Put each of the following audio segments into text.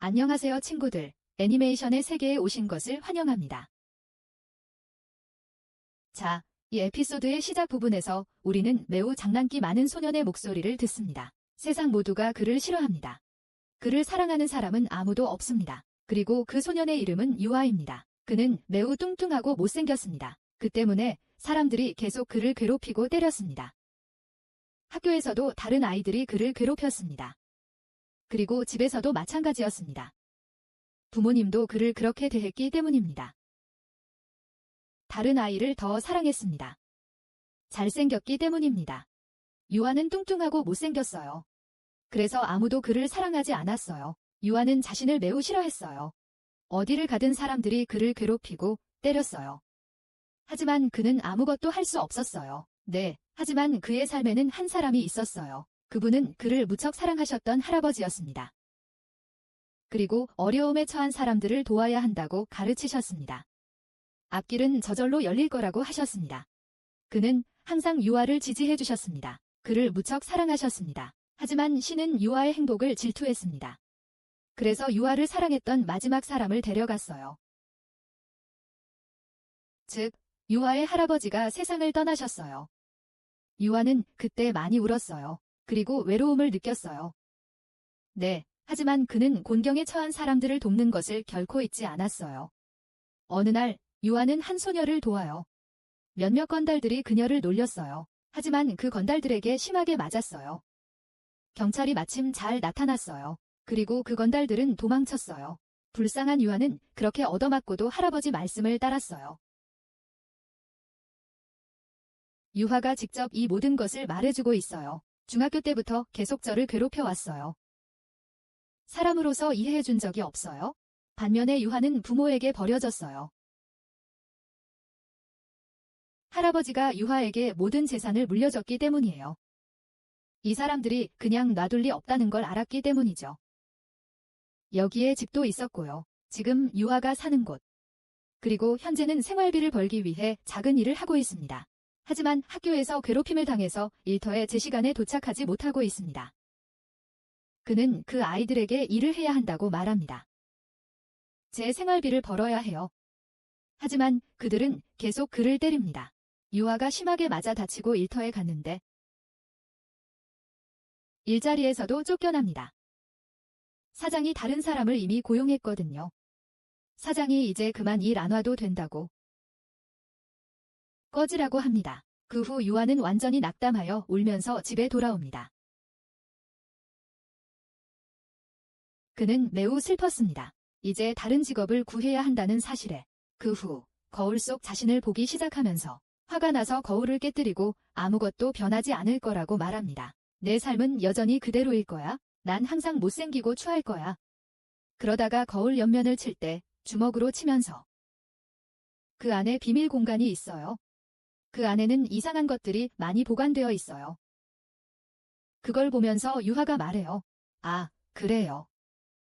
안녕하세요 친구들. 애니메이션의 세계에 오신 것을 환영합니다. 자, 이 에피소드의 시작 부분에서 우리는 매우 장난기 많은 소년의 목소리를 듣습니다. 세상 모두가 그를 싫어합니다. 그를 사랑하는 사람은 아무도 없습니다. 그리고 그 소년의 이름은 유아입니다. 그는 매우 뚱뚱하고 못생겼습니다. 그 때문에 사람들이 계속 그를 괴롭히고 때렸습니다. 학교에서도 다른 아이들이 그를 괴롭혔습니다. 그리고 집에서도 마찬가지였습니다. 부모님도 그를 그렇게 대했기 때문입니다. 다른 아이를 더 사랑했습니다. 잘생겼기 때문입니다. 유아는 뚱뚱하고 못생겼어요. 그래서 아무도 그를 사랑하지 않았어요. 유아는 자신을 매우 싫어했어요. 어디를 가든 사람들이 그를 괴롭히고 때렸어요. 하지만 그는 아무것도 할 수 없었어요. 네, 하지만 그의 삶에는 한 사람이 있었어요. 그분은 그를 무척 사랑하셨던 할아버지였습니다. 그리고 어려움에 처한 사람들을 도와야 한다고 가르치셨습니다. 앞길은 저절로 열릴 거라고 하셨습니다. 그는 항상 유아를 지지해 주셨습니다. 그를 무척 사랑하셨습니다. 하지만 신은 유아의 행복을 질투했습니다. 그래서 유아를 사랑했던 마지막 사람을 데려갔어요. 즉, 유아의 할아버지가 세상을 떠나셨어요. 유아는 그때 많이 울었어요. 그리고 외로움을 느꼈어요. 네, 하지만 그는 곤경에 처한 사람들을 돕는 것을 결코 잊지 않았어요. 어느 날, 유아는 한 소녀를 도와요. 몇몇 건달들이 그녀를 놀렸어요. 하지만 그 건달들에게 심하게 맞았어요. 경찰이 마침 잘 나타났어요. 그리고 그 건달들은 도망쳤어요. 불쌍한 유아는 그렇게 얻어맞고도 할아버지 말씀을 따랐어요. 유아가 직접 이 모든 것을 말해주고 있어요. 중학교 때부터 계속 저를 괴롭혀왔어요. 사람으로서 이해해준 적이 없어요. 반면에 유아는 부모에게 버려졌어요. 할아버지가 유아에게 모든 재산을 물려줬기 때문이에요. 이 사람들이 그냥 놔둘 리 없다는 걸 알았기 때문이죠. 여기에 집도 있었고요. 지금 유아가 사는 곳. 그리고 현재는 생활비를 벌기 위해 작은 일을 하고 있습니다. 하지만 학교에서 괴롭힘을 당해서 일터에 제 시간에 도착하지 못하고 있습니다. 그는 그 아이들에게 일을 해야 한다고 말합니다. 제 생활비를 벌어야 해요. 하지만 그들은 계속 그를 때립니다. 유아가 심하게 맞아 다치고 일터에 갔는데 일자리에서도 쫓겨납니다. 사장이 다른 사람을 이미 고용했거든요. 사장이 이제 그만 일 안 와도 된다고 꺼지라고 합니다. 그 후 유아는 완전히 낙담하여 울면서 집에 돌아옵니다. 그는 매우 슬펐습니다. 이제 다른 직업을 구해야 한다는 사실에. 그 후 거울 속 자신을 보기 시작하면서 화가 나서 거울을 깨뜨리고 아무것도 변하지 않을 거라고 말합니다. 내 삶은 여전히 그대로일 거야. 난 항상 못생기고 추할 거야. 그러다가 거울 옆면을 칠 때 주먹으로 치면서 그 안에 비밀 공간이 있어요. 그 안에는 이상한 것들이 많이 보관되어 있어요. 그걸 보면서 유아가 말해요. 아, 그래요.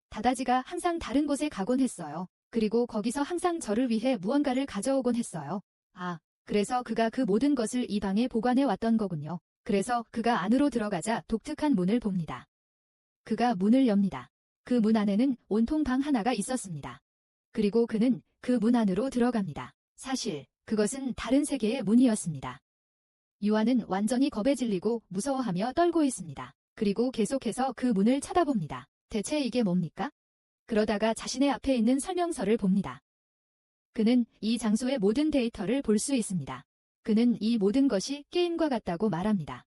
다다지가 항상 다른 곳에 가곤 했어요. 그리고 거기서 항상 저를 위해 무언가를 가져오곤 했어요. 아, 그래서 그가 그 모든 것을 이 방에 보관해 왔던 거군요. 그래서 그가 안으로 들어가자 독특한 문을 봅니다. 그가 문을 엽니다. 그 문 안에는 온통 방 하나가 있었습니다. 그리고 그는 그 문 안으로 들어갑니다. 사실 그것은 다른 세계의 문이었습니다. 유아는 완전히 겁에 질리고 무서워하며 떨고 있습니다. 그리고 계속해서 그 문을 쳐다봅니다. 대체 이게 뭡니까? 그러다가 자신의 앞에 있는 설명서를 봅니다. 그는 이 장소의 모든 데이터를 볼 수 있습니다. 그는 이 모든 것이 게임과 같다고 말합니다.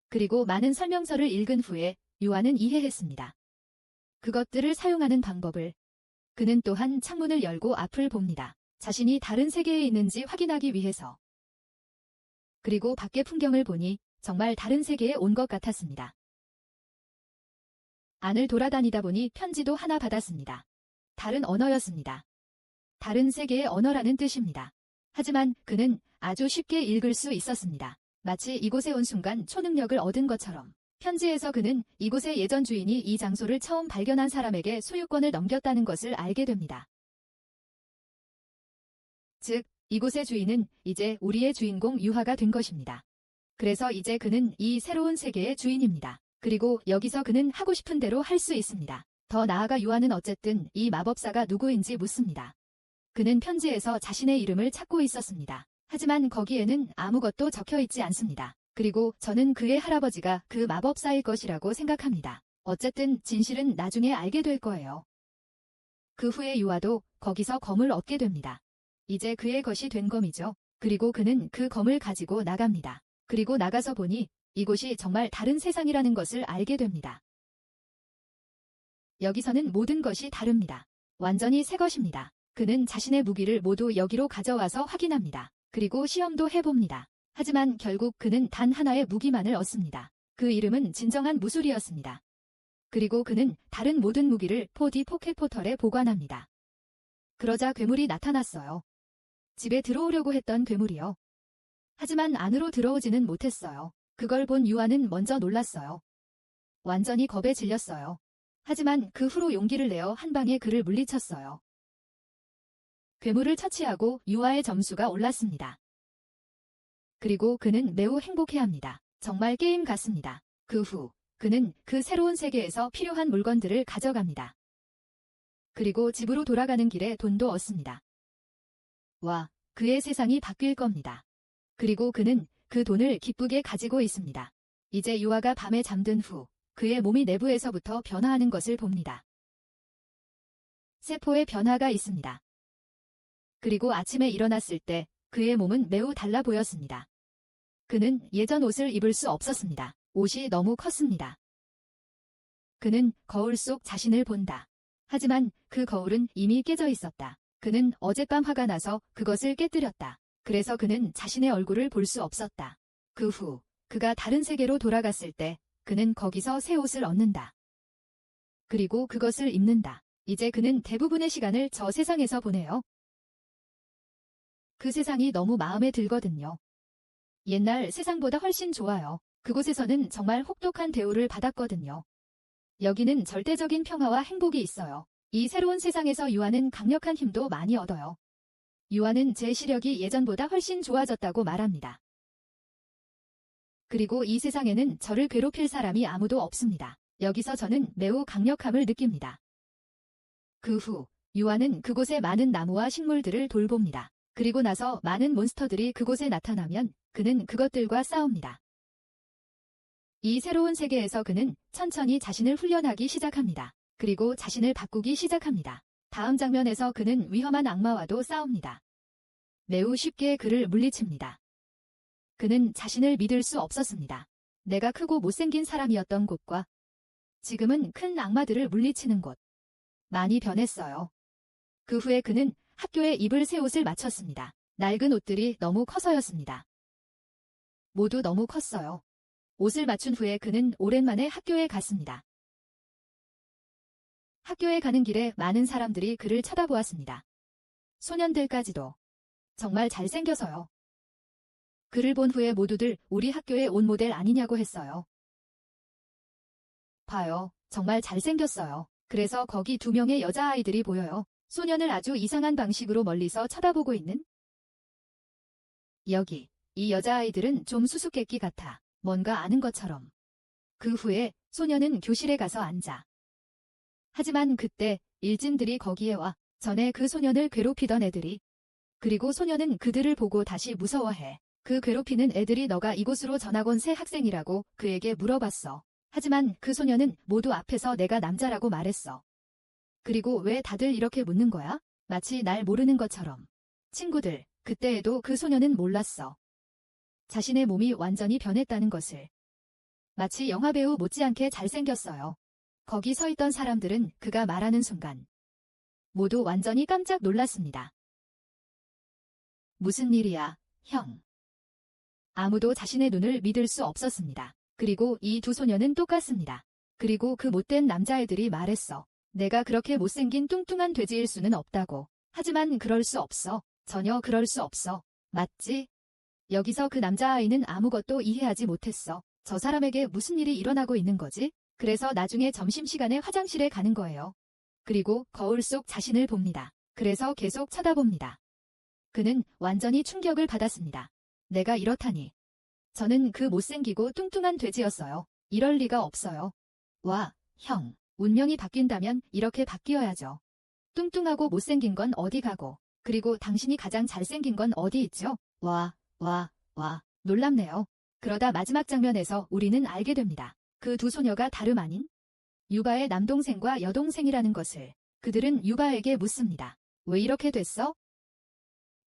그리고 많은 설명서를 읽은 후에 유아는 이해했습니다. 그것들을 사용하는 방법을. 그는 또한 창문을 열고 앞을 봅니다. 자신이 다른 세계에 있는지 확인하기 위해서. 그리고 밖의 풍경을 보니 정말 다른 세계에 온 것 같았습니다. 안을 돌아다니다 보니 편지도 하나 받았습니다. 다른 언어였습니다. 다른 세계의 언어라는 뜻입니다. 하지만 그는 아주 쉽게 읽을 수 있었습니다. 마치 이곳에 온 순간 초능력을 얻은 것처럼. 편지에서 그는 이곳의 예전 주인이 이 장소를 처음 발견한 사람에게 소유권을 넘겼다는 것을 알게 됩니다. 즉, 이곳의 주인은 이제 우리의 주인공 유아가 된 것입니다. 그래서 이제 그는 이 새로운 세계의 주인입니다. 그리고 여기서 그는 하고 싶은 대로 할 수 있습니다. 더 나아가 유아는 어쨌든 이 마법사가 누구인지 묻습니다. 그는 편지에서 자신의 이름을 찾고 있었습니다. 하지만 거기에는 아무것도 적혀 있지 않습니다. 그리고 저는 그의 할아버지가 그 마법사일 것이라고 생각합니다. 어쨌든 진실은 나중에 알게 될 거예요. 그 후에 유아도 거기서 검을 얻게 됩니다. 이제 그의 것이 된 검이죠. 그리고 그는 그 검을 가지고 나갑니다. 그리고 나가서 보니 이곳이 정말 다른 세상이라는 것을 알게 됩니다. 여기서는 모든 것이 다릅니다. 완전히 새 것입니다. 그는 자신의 무기를 모두 여기로 가져와서 확인합니다. 그리고 시험도 해봅니다. 하지만 결국 그는 단 하나의 무기만을 얻습니다. 그 이름은 진정한 무술이었습니다. 그리고 그는 다른 모든 무기를 4D 포켓 포털에 보관합니다. 그러자 괴물이 나타났어요. 집에 들어오려고 했던 괴물이요. 하지만 안으로 들어오지는 못했어요. 그걸 본 유아는 먼저 놀랐어요. 완전히 겁에 질렸어요. 하지만 그 후로 용기를 내어 한 방에 그를 물리쳤어요. 괴물을 처치하고 유아의 점수가 올랐습니다. 그리고 그는 매우 행복해합니다. 정말 게임 같습니다. 그 후 그는 그 새로운 세계에서 필요한 물건들을 가져갑니다. 그리고 집으로 돌아가는 길에 돈도 얻습니다. 와, 그의 세상이 바뀔 겁니다. 그리고 그는 그 돈을 기쁘게 가지고 있습니다. 이제 유아가 밤에 잠든 후 그의 몸이 내부에서부터 변화하는 것을 봅니다. 세포의 변화가 있습니다. 그리고 아침에 일어났을 때 그의 몸은 매우 달라 보였습니다. 그는 예전 옷을 입을 수 없었습니다. 옷이 너무 컸습니다. 그는 거울 속 자신을 본다. 하지만 그 거울은 이미 깨져 있었다. 그는 어젯밤 화가 나서 그것을 깨뜨렸다. 그래서 그는 자신의 얼굴을 볼 수 없었다. 그 후 그가 다른 세계로 돌아갔을 때 그는 거기서 새 옷을 얻는다. 그리고 그것을 입는다. 이제 그는 대부분의 시간을 저 세상에서 보내요. 그 세상이 너무 마음에 들거든요. 옛날 세상보다 훨씬 좋아요. 그곳에서는 정말 혹독한 대우를 받았거든요. 여기는 절대적인 평화와 행복이 있어요. 이 새로운 세상에서 유아는 강력한 힘도 많이 얻어요. 유아는 제 시력이 예전보다 훨씬 좋아졌다고 말합니다. 그리고 이 세상에는 저를 괴롭힐 사람이 아무도 없습니다. 여기서 저는 매우 강력함을 느낍니다. 그 후 유아는 그곳의 많은 나무와 식물들을 돌봅니다. 그리고 나서 많은 몬스터들이 그곳에 나타나면 그는 그것들과 싸웁니다. 이 새로운 세계에서 그는 천천히 자신을 훈련하기 시작합니다. 그리고 자신을 바꾸기 시작합니다. 다음 장면에서 그는 위험한 악마와도 싸웁니다. 매우 쉽게 그를 물리칩니다. 그는 자신을 믿을 수 없었습니다. 내가 크고 못생긴 사람이었던 곳과 지금은 큰 악마들을 물리치는 곳. 많이 변했어요. 그 후에 그는 학교에 입을 새 옷을 맞췄습니다. 낡은 옷들이 너무 커서였습니다. 모두 너무 컸어요. 옷을 맞춘 후에 그는 오랜만에 학교에 갔습니다. 학교에 가는 길에 많은 사람들이 그를 쳐다보았습니다. 소년들까지도. 정말 잘생겨서요. 그를 본 후에 모두들 우리 학교에 온 모델 아니냐고 했어요. 봐요. 정말 잘생겼어요. 그래서 거기 2명의 여자아이들이 보여요. 소년을 아주 이상한 방식으로 멀리서 쳐다보고 있는? 여기. 이 여자아이들은 좀 수수께끼 같아. 뭔가 아는 것처럼. 그 후에 소년은 교실에 가서 앉아. 하지만 그때 일진들이 거기에 와. 전에 그 소년을 괴롭히던 애들이. 그리고 소년은 그들을 보고 다시 무서워해. 그 괴롭히는 애들이 너가 이곳으로 전학 온 새 학생이라고 그에게 물어봤어. 하지만 그 소년은 모두 앞에서 내가 남자라고 말했어. 그리고 왜 다들 이렇게 묻는 거야? 마치 날 모르는 것처럼. 친구들, 그때에도 그 소년은 몰랐어. 자신의 몸이 완전히 변했다는 것을. 마치 영화배우 못지않게 잘생겼어요. 거기 서 있던 사람들은 그가 말하는 순간 모두 완전히 깜짝 놀랐습니다. 무슨 일이야, 형. 아무도 자신의 눈을 믿을 수 없었습니다. 그리고 이 2 소년은 똑같습니다. 그리고 그 못된 남자애들이 말했어. 내가 그렇게 못생긴 뚱뚱한 돼지일 수는 없다고. 하지만 그럴 수 없어. 전혀 그럴 수 없어. 맞지? 여기서 그 남자아이는 아무것도 이해하지 못했어. 저 사람에게 무슨 일이 일어나고 있는 거지? 그래서 나중에 점심시간에 화장실에 가는 거예요. 그리고 거울 속 자신을 봅니다. 그래서 계속 쳐다봅니다. 그는 완전히 충격을 받았습니다. 내가 이렇다니. 저는 그 못생기고 뚱뚱한 돼지였어요. 이럴 리가 없어요. 와, 형. 운명이 바뀐다면 이렇게 바뀌어야죠. 뚱뚱하고 못생긴 건 어디 가고, 그리고 당신이 가장 잘생긴 건 어디 있죠? 와, 놀랍네요. 그러다 마지막 장면에서 우리는 알게 됩니다. 그 두 소녀가 다름 아닌 유바의 남동생과 여동생이라는 것을. 그들은 유바에게 묻습니다. 왜 이렇게 됐어?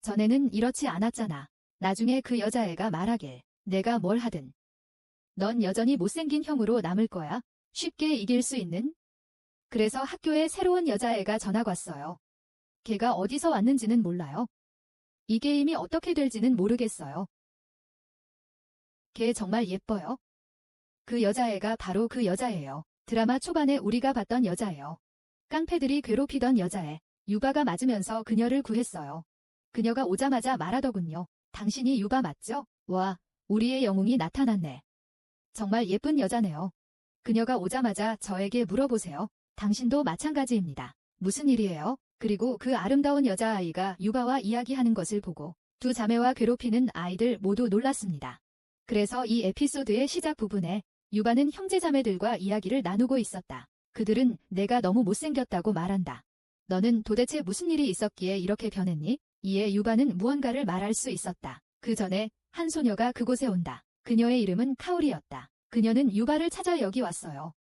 전에는 이렇지 않았잖아. 나중에 그 여자애가 말하길. 내가 뭘 하든 넌 여전히 못생긴 형으로 남을 거야. 쉽게 이길 수 있는? 그래서 학교에 새로운 여자애가 전학 왔어요. 걔가 어디서 왔는지는 몰라요. 이 게임이 어떻게 될지는 모르겠어요. 걔 정말 예뻐요. 그 여자애가 바로 그 여자예요. 드라마 초반에 우리가 봤던 여자예요. 깡패들이 괴롭히던 여자애. 유바가 맞으면서 그녀를 구했어요. 그녀가 오자마자 말하더군요. 당신이 유바 맞죠? 와, 우리의 영웅이 나타났네. 정말 예쁜 여자네요. 그녀가 오자마자 저에게 물어보세요. 당신도 마찬가지입니다. 무슨 일이에요? 그리고 그 아름다운 여자아이가 유바와 이야기하는 것을 보고 두 자매와 괴롭히는 아이들 모두 놀랐습니다. 그래서 이 에피소드의 시작 부분에 유바는 형제자매들과 이야기를 나누고 있었다. 그들은 내가 너무 못생겼다고 말한다. 너는 도대체 무슨 일이 있었기에 이렇게 변했니? 이에 유바는 무언가를 말할 수 있었다. 그 전에 한 소녀가 그곳에 온다. 그녀의 이름은 카오리였다. 그녀는 유바를 찾아 여기 왔어요.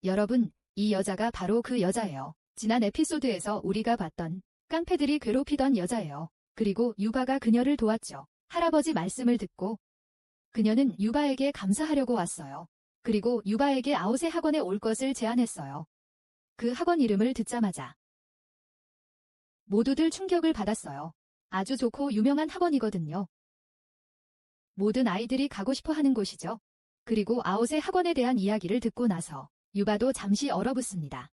여러분, 이 여자가 바로 그 여자예요. 지난 에피소드에서 우리가 봤던 깡패들이 괴롭히던 여자예요. 그리고 유바가 그녀를 도왔죠. 할아버지 말씀을 듣고 그녀는 유바에게 감사하려고 왔어요. 그리고 유바에게 아웃의 학원에 올 것을 제안했어요. 그 학원 이름을 듣자마자 모두들 충격을 받았어요. 아주 좋고 유명한 학원이거든요. 모든 아이들이 가고 싶어 하는 곳이죠. 그리고 아웃의 학원에 대한 이야기를 듣고 나서 유바도 잠시 얼어붙습니다.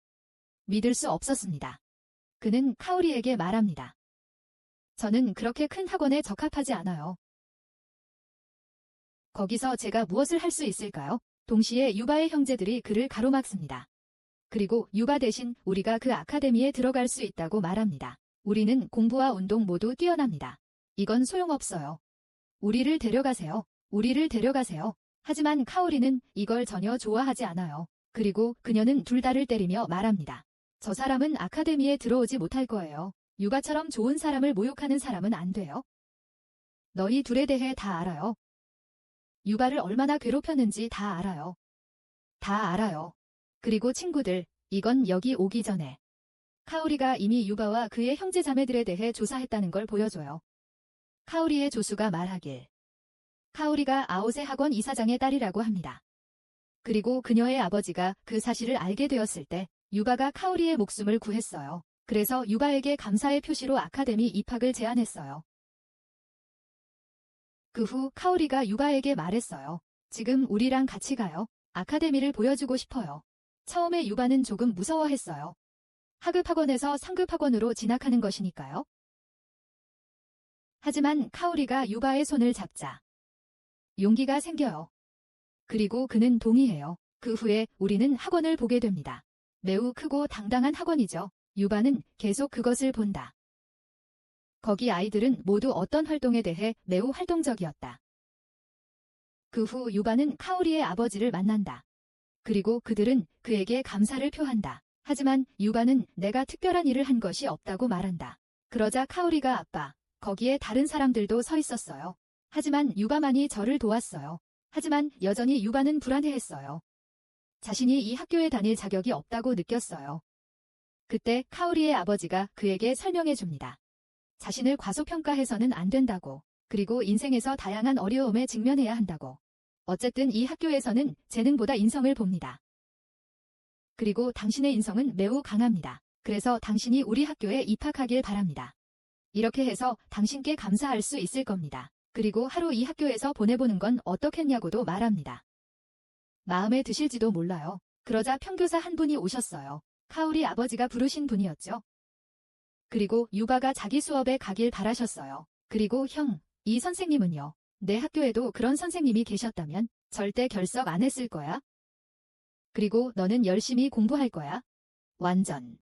믿을 수 없었습니다. 그는 카오리에게 말합니다. 저는 그렇게 큰 학원에 적합하지 않아요. 거기서 제가 무엇을 할 수 있을까요? 동시에 유바의 형제들이 그를 가로막습니다. 그리고 유바 대신 우리가 그 아카데미에 들어갈 수 있다고 말합니다. 우리는 공부와 운동 모두 뛰어납니다. 이건 소용없어요. 우리를 데려가세요. 우리를 데려가세요. 하지만 카오리는 이걸 전혀 좋아하지 않아요. 그리고 그녀는 둘 다를 때리며 말합니다. 저 사람은 아카데미에 들어오지 못할 거예요. 유바처럼 좋은 사람을 모욕하는 사람은 안 돼요. 너희 둘에 대해 다 알아요. 유바를 얼마나 괴롭혔는지 다 알아요. 다 알아요. 그리고 친구들, 이건 여기 오기 전에 카오리가 이미 유바와 그의 형제자매들에 대해 조사했다는 걸 보여줘요. 카오리의 조수가 말하길. 카오리가 아오세 학원 이사장의 딸이라고 합니다. 그리고 그녀의 아버지가 그 사실을 알게 되었을 때 유바가 카오리의 목숨을 구했어요. 그래서 유바에게 감사의 표시로 아카데미 입학을 제안했어요. 그 후 카오리가 유바에게 말했어요. 지금 우리랑 같이 가요. 아카데미를 보여주고 싶어요. 처음에 유바는 조금 무서워했어요. 하급 학원에서 상급 학원으로 진학하는 것이니까요. 하지만 카오리가 유바의 손을 잡자 용기가 생겨요. 그리고 그는 동의해요. 그 후에 우리는 학원을 보게 됩니다. 매우 크고 당당한 학원이죠. 유바는 계속 그것을 본다. 거기 아이들은 모두 어떤 활동에 대해 매우 활동적이었다. 그 후 유바는 카오리의 아버지를 만난다. 그리고 그들은 그에게 감사를 표한다. 하지만 유바는 내가 특별한 일을 한 것이 없다고 말한다. 그러자 카오리가 아빠, 거기에 다른 사람들도 서 있었어요. 하지만 유바만이 저를 도왔어요. 하지만 여전히 유바는 불안해했어요. 자신이 이 학교에 다닐 자격이 없다고 느꼈어요. 그때 카오리의 아버지가 그에게 설명해 줍니다. 자신을 과소평가해서는 안 된다고. 그리고 인생에서 다양한 어려움에 직면해야 한다고. 어쨌든 이 학교에서는 재능보다 인성을 봅니다. 그리고 당신의 인성은 매우 강합니다. 그래서 당신이 우리 학교에 입학하길 바랍니다. 이렇게 해서 당신께 감사할 수 있을 겁니다. 그리고 하루 이 학교에서 보내보는 건 어떻겠냐고도 말합니다. 마음에 드실지도 몰라요. 그러자 평교사 한 분이 오셨어요. 카오리 아버지가 부르신 분이었죠. 그리고 유바가 자기 수업에 가길 바라셨어요. 그리고 형, 이 선생님은요. 내 학교에도 그런 선생님이 계셨다면 절대 결석 안 했을 거야. 그리고 너는 열심히 공부할 거야. 완전.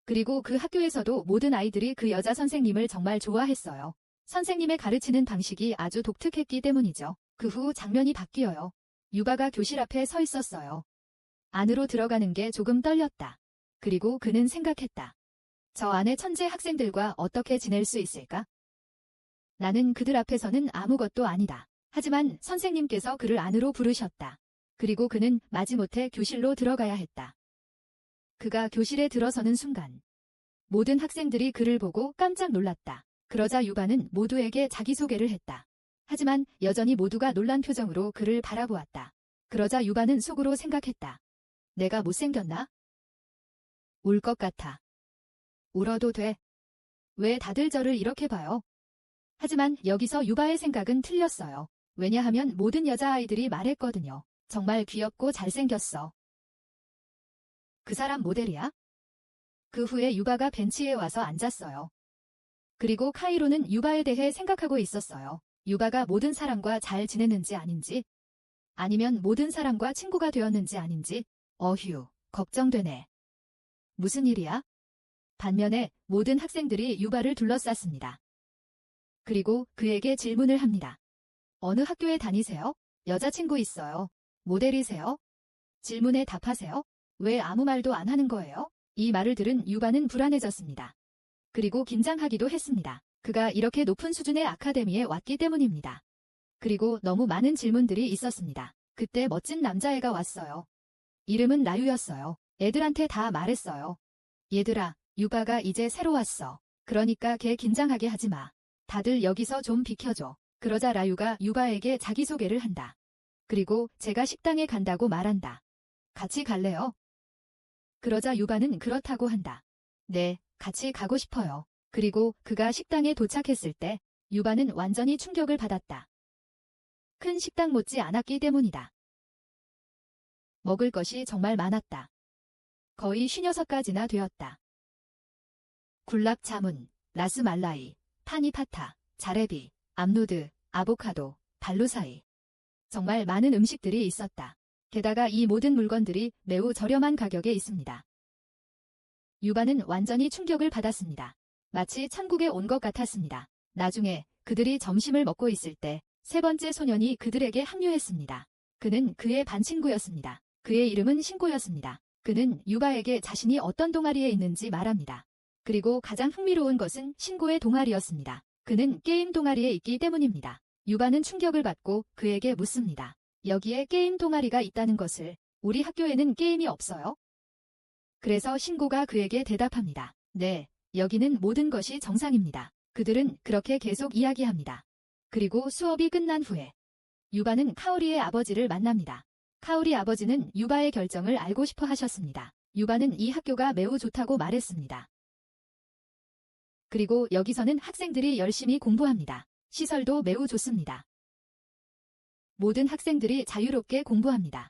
그리고 그 학교에서도 모든 아이들이 그 여자 선생님을 정말 좋아했어요. 선생님의 가르치는 방식이 아주 독특했기 때문이죠. 그 후 장면이 바뀌어요. 유바가 교실 앞에 서 있었어요. 안으로 들어가는 게 조금 떨렸다. 그리고 그는 생각했다. 저 안에 천재 학생들과 어떻게 지낼 수 있을까? 나는 그들 앞에서는 아무것도 아니다. 하지만 선생님께서 그를 안으로 부르셨다. 그리고 그는 마지못해 교실로 들어가야 했다. 그가 교실에 들어서는 순간 모든 학생들이 그를 보고 깜짝 놀랐다. 그러자 유바는 모두에게 자기소개를 했다. 하지만 여전히 모두가 놀란 표정으로 그를 바라보았다. 그러자 유바는 속으로 생각했다. 내가 못생겼나? 울 것 같아. 울어도 돼. 왜 다들 저를 이렇게 봐요? 하지만 여기서 유바의 생각은 틀렸어요. 왜냐하면 모든 여자아이들이 말했거든요. 정말 귀엽고 잘생겼어. 그 사람 모델이야? 그 후에 유바가 벤치에 와서 앉았어요. 그리고 카이로는 유바에 대해 생각하고 있었어요. 유바가 모든 사람과 잘 지내는지 아닌지, 아니면 모든 사람과 친구가 되었는지 아닌지. 어휴, 걱정되네. 무슨 일이야? 반면에 모든 학생들이 유바를 둘러쌌습니다. 그리고 그에게 질문을 합니다. 어느 학교에 다니세요? 여자친구 있어요. 모델이세요? 질문에 답하세요. 왜 아무 말도 안 하는 거예요? 이 말을 들은 유바는 불안해졌습니다. 그리고 긴장하기도 했습니다. 그가 이렇게 높은 수준의 아카데미에 왔기 때문입니다. 그리고 너무 많은 질문들이 있었습니다. 그때 멋진 남자애가 왔어요. 이름은 라유였어요. 애들한테 다 말했어요. 얘들아, 유바가 이제 새로 왔어. 그러니까 걔 긴장하게 하지 마. 다들 여기서 좀 비켜줘. 그러자 라유가 유바에게 자기소개를 한다. 그리고 제가 식당에 간다고 말한다. 같이 갈래요? 그러자 유바는 그렇다고 한다. 네, 같이 가고 싶어요. 그리고 그가 식당에 도착했을 때 유바는 완전히 충격을 받았다. 큰 식당 못지 않았기 때문이다. 먹을 것이 정말 많았다. 거의 56가지나 되었다. 굴랍 자문, 라스말라이, 파니파타, 자레비, 암누드, 아보카도, 발루사이. 정말 많은 음식들이 있었다. 게다가 이 모든 물건들이 매우 저렴한 가격에 있습니다. 유바는 완전히 충격을 받았습니다. 마치 천국에 온 것 같았습니다. 나중에 그들이 점심을 먹고 있을 때 세 번째 소년이 그들에게 합류했습니다. 그는 그의 반 친구였습니다. 그의 이름은 신고였습니다. 그는 유바에게 자신이 어떤 동아리에 있는지 말합니다. 그리고 가장 흥미로운 것은 신고의 동아리였습니다. 그는 게임 동아리에 있기 때문입니다. 유바는 충격을 받고 그에게 묻습니다. 여기에 게임 동아리가 있다는 것을, 우리 학교에는 게임이 없어요? 그래서 신고가 그에게 대답합니다. 네, 여기는 모든 것이 정상입니다. 그들은 그렇게 계속 이야기합니다. 그리고 수업이 끝난 후에 유바는 카오리의 아버지를 만납니다. 카오리 아버지는 유바의 결정을 알고 싶어 하셨습니다. 유바는 이 학교가 매우 좋다고 말했습니다. 그리고 여기서는 학생들이 열심히 공부합니다. 시설도 매우 좋습니다. 모든 학생들이 자유롭게 공부합니다.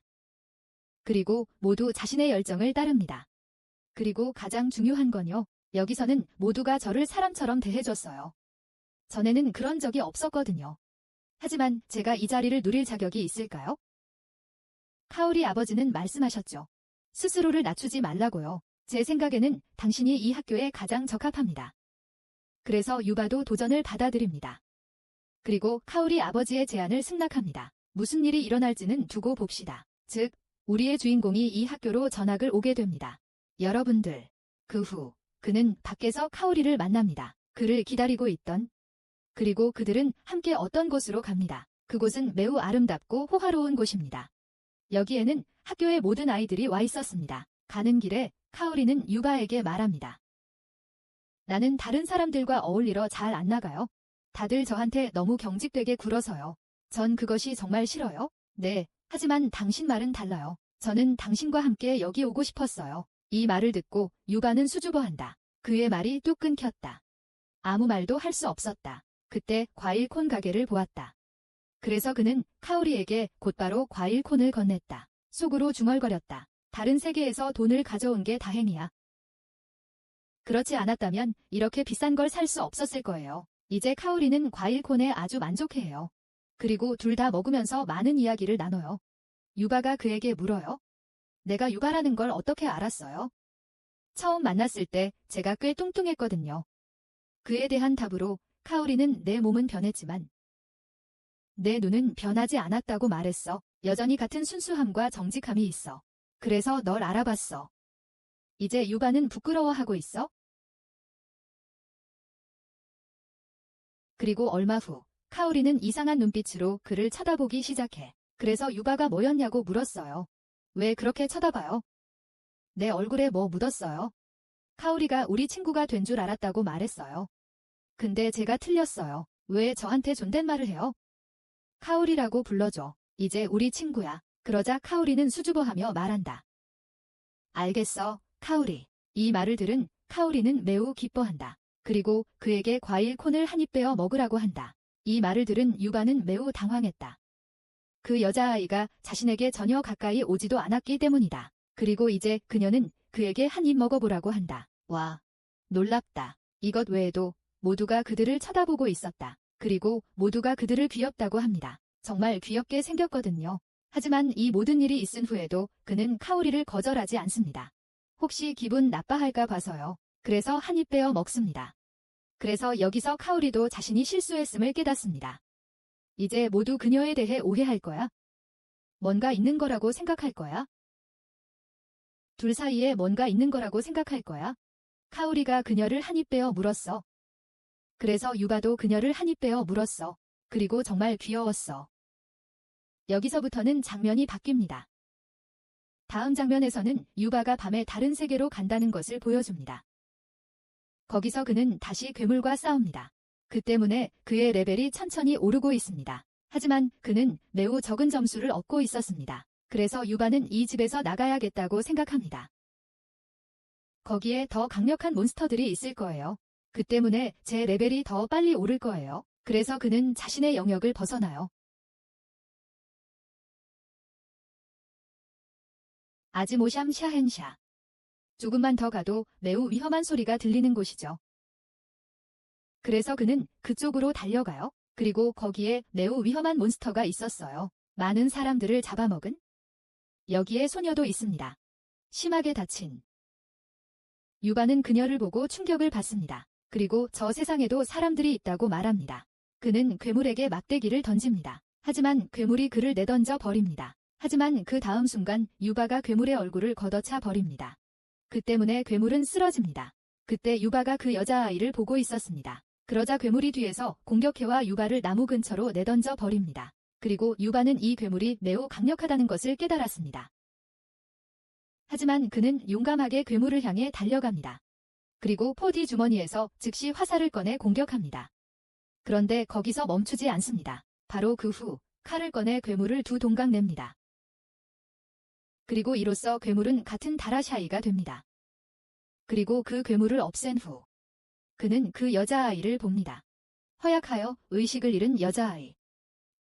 그리고 모두 자신의 열정을 따릅니다. 그리고 가장 중요한 건요. 여기서는 모두가 저를 사람처럼 대해줬어요. 전에는 그런 적이 없었거든요. 하지만 제가 이 자리를 누릴 자격이 있을까요? 카오리 아버지는 말씀하셨죠. 스스로를 낮추지 말라고요. 제 생각에는 당신이 이 학교에 가장 적합합니다. 그래서 유바도 도전을 받아들입니다. 그리고 카오리 아버지의 제안을 승낙합니다. 무슨 일이 일어날지는 두고 봅시다. 즉, 우리의 주인공이 이 학교로 전학을 오게 됩니다. 여러분들, 그 후 그는 밖에서 카오리를 만납니다. 그를 기다리고 있던. 그리고 그들은 함께 어떤 곳으로 갑니다. 그곳은 매우 아름답고 호화로운 곳입니다. 여기에는 학교의 모든 아이들이 와 있었습니다. 가는 길에 카오리는 유바에게 말합니다. 나는 다른 사람들과 어울리러 잘 안 나가요. 다들 저한테 너무 경직되게 굴어서요. 전 그것이 정말 싫어요. 네, 하지만 당신 말은 달라요. 저는 당신과 함께 여기 오고 싶었어요. 이 말을 듣고 유바는 수줍어한다. 그의 말이 뚝 끊겼다. 아무 말도 할 수 없었다. 그때 과일 콘 가게를 보았다. 그래서 그는 카오리에게 곧바로 과일 콘을 건넸다. 속으로 중얼거렸다. 다른 세계에서 돈을 가져온 게 다행이야. 그렇지 않았다면 이렇게 비싼 걸 살 수 없었을 거예요. 이제 카오리는 과일 콘에 아주 만족해해요. 그리고 둘 다 먹으면서 많은 이야기를 나눠요. 유바가 그에게 물어요. 내가 유바라는 걸 어떻게 알았어요? 처음 만났을 때 제가 꽤 뚱뚱했거든요. 그에 대한 답으로 카오리는 내 몸은 변했지만 내 눈은 변하지 않았다고 말했어. 여전히 같은 순수함과 정직함이 있어. 그래서 널 알아봤어. 이제 유바는 부끄러워하고 있어? 그리고 얼마 후 카오리는 이상한 눈빛으로 그를 쳐다보기 시작해. 그래서 유바가 뭐였냐고 물었어요. 왜 그렇게 쳐다봐요? 내 얼굴에 뭐 묻었어요? 카오리가 우리 친구가 된 줄 알았다고 말했어요. 근데 제가 틀렸어요. 왜 저한테 존댓말을 해요? 카오리라고 불러줘. 이제 우리 친구야. 그러자 카오리는 수줍어하며 말한다. 알겠어, 카오리. 이 말을 들은 카오리는 매우 기뻐한다. 그리고 그에게 과일 콘을 한 입 빼어 먹으라고 한다. 이 말을 들은 유바는 매우 당황했다. 그 여자아이가 자신에게 전혀 가까이 오지도 않았기 때문이다. 그리고 이제 그녀는 그에게 한 입 먹어보라고 한다. 와, 놀랍다. 이것 외에도 모두가 그들을 쳐다보고 있었다. 그리고 모두가 그들을 귀엽다고 합니다. 정말 귀엽게 생겼거든요. 하지만 이 모든 일이 있은 후에도 그는 카오리를 거절하지 않습니다. 혹시 기분 나빠할까 봐서요. 그래서 한 입 빼어 먹습니다. 그래서 여기서 카오리도 자신이 실수했음을 깨닫습니다. 이제 모두 그녀에 대해 오해할 거야? 뭔가 있는 거라고 생각할 거야? 둘 사이에 뭔가 있는 거라고 생각할 거야? 카오리가 그녀를 한 입 빼어 물었어. 그래서 유바도 그녀를 한 입 빼어 물었어. 그리고 정말 귀여웠어. 여기서부터는 장면이 바뀝니다. 다음 장면에서는 유바가 밤에 다른 세계로 간다는 것을 보여줍니다. 거기서 그는 다시 괴물과 싸웁니다. 그 때문에 그의 레벨이 천천히 오르고 있습니다. 하지만 그는 매우 적은 점수를 얻고 있었습니다. 그래서 유바는 이 집에서 나가야겠다고 생각합니다. 거기에 더 강력한 몬스터들이 있을 거예요. 그 때문에 제 레벨이 더 빨리 오를 거예요. 그래서 그는 자신의 영역을 벗어나요. 아즈모샴 샤헨샤. 조금만 더 가도 매우 위험한 소리가 들리는 곳이죠. 그래서 그는 그쪽으로 달려가요. 그리고 거기에 매우 위험한 몬스터가 있었어요. 많은 사람들을 잡아먹은? 여기에 소녀도 있습니다. 심하게 다친. 유바는 그녀를 보고 충격을 받습니다. 그리고 저 세상에도 사람들이 있다고 말합니다. 그는 괴물에게 막대기를 던집니다. 하지만 괴물이 그를 내던져 버립니다. 하지만 그 다음 순간 유바가 괴물의 얼굴을 걷어차 버립니다. 그 때문에 괴물은 쓰러집니다. 그때 유바가 그 여자아이를 보고 있었습니다. 그러자 괴물이 뒤에서 공격해와 유바를 나무 근처로 내던져 버립니다. 그리고 유바는 이 괴물이 매우 강력하다는 것을 깨달았습니다. 하지만 그는 용감하게 괴물을 향해 달려갑니다. 그리고 4D 주머니에서 즉시 화살을 꺼내 공격합니다. 그런데 거기서 멈추지 않습니다. 바로 그 후 칼을 꺼내 괴물을 두 동강 냅니다. 그리고 이로써 괴물은 같은 다라샤이가 됩니다. 그리고 그 괴물을 없앤 후 그는 그 여자아이를 봅니다. 허약하여 의식을 잃은 여자아이.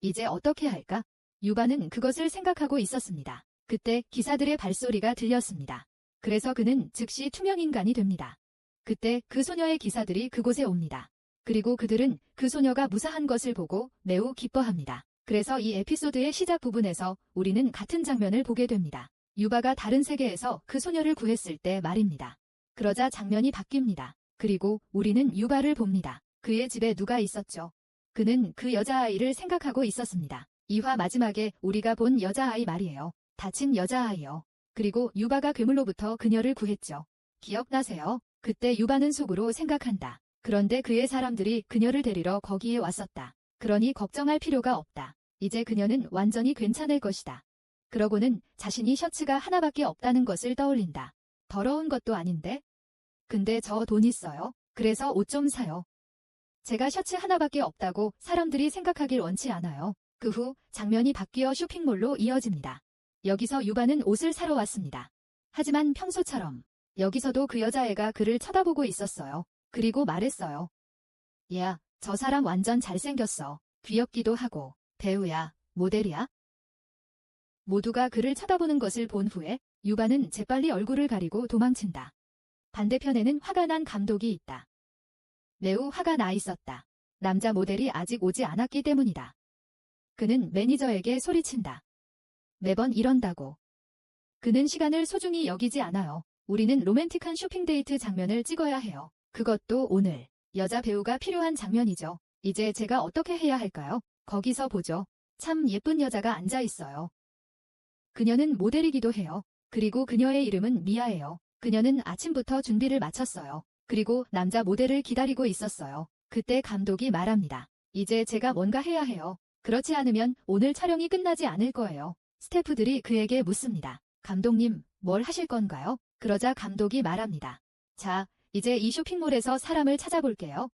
이제 어떻게 할까? 유바는 그것을 생각하고 있었습니다. 그때 기사들의 발소리가 들렸습니다. 그래서 그는 즉시 투명인간이 됩니다. 그때 그 소녀의 기사들이 그곳에 옵니다. 그리고 그들은 그 소녀가 무사한 것을 보고 매우 기뻐합니다. 그래서 이 에피소드의 시작 부분에서 우리는 같은 장면을 보게 됩니다. 유바가 다른 세계에서 그 소녀를 구했을 때 말입니다. 그러자 장면이 바뀝니다. 그리고 우리는 유바를 봅니다. 그의 집에 누가 있었죠? 그는 그 여자아이를 생각하고 있었습니다. 2화 마지막에 우리가 본 여자아이 말이에요. 다친 여자아이요. 그리고 유바가 괴물로부터 그녀를 구했죠. 기억나세요? 그때 유바는 속으로 생각한다. 그런데 그의 사람들이 그녀를 데리러 거기에 왔었다. 그러니 걱정할 필요가 없다. 이제 그녀는 완전히 괜찮을 것이다. 그러고는 자신이 셔츠가 하나밖에 없다는 것을 떠올린다. 더러운 것도 아닌데? 근데 저 돈 있어요. 그래서 옷 좀 사요. 제가 셔츠 하나밖에 없다고 사람들이 생각하길 원치 않아요. 그 후 장면이 바뀌어 쇼핑몰로 이어집니다. 여기서 유바는 옷을 사러 왔습니다. 하지만 평소처럼 여기서도 그 여자애가 그를 쳐다보고 있었어요. 그리고 말했어요. 야, 저 사람 완전 잘생겼어. 귀엽기도 하고. 배우야, 모델이야? 모두가 그를 쳐다보는 것을 본 후에 유바는 재빨리 얼굴을 가리고 도망친다. 반대편에는 화가 난 감독이 있다. 매우 화가 나 있었다. 남자 모델이 아직 오지 않았기 때문이다. 그는 매니저에게 소리친다. 매번 이런다고. 그는 시간을 소중히 여기지 않아요. 우리는 로맨틱한 쇼핑데이트 장면을 찍어야 해요. 그것도 오늘. 여자 배우가 필요한 장면이죠. 이제 제가 어떻게 해야 할까요? 거기서 보죠. 참 예쁜 여자가 앉아 있어요. 그녀는 모델이기도 해요. 그리고 그녀의 이름은 미아예요. 그녀는 아침부터 준비를 마쳤어요. 그리고 남자 모델을 기다리고 있었어요. 그때 감독이 말합니다. 이제 제가 뭔가 해야 해요. 그렇지 않으면 오늘 촬영이 끝나지 않을 거예요. 스태프들이 그에게 묻습니다. 감독님, 뭘 하실 건가요? 그러자 감독이 말합니다. 자, 이제 이 쇼핑몰에서 사람을 찾아볼게요.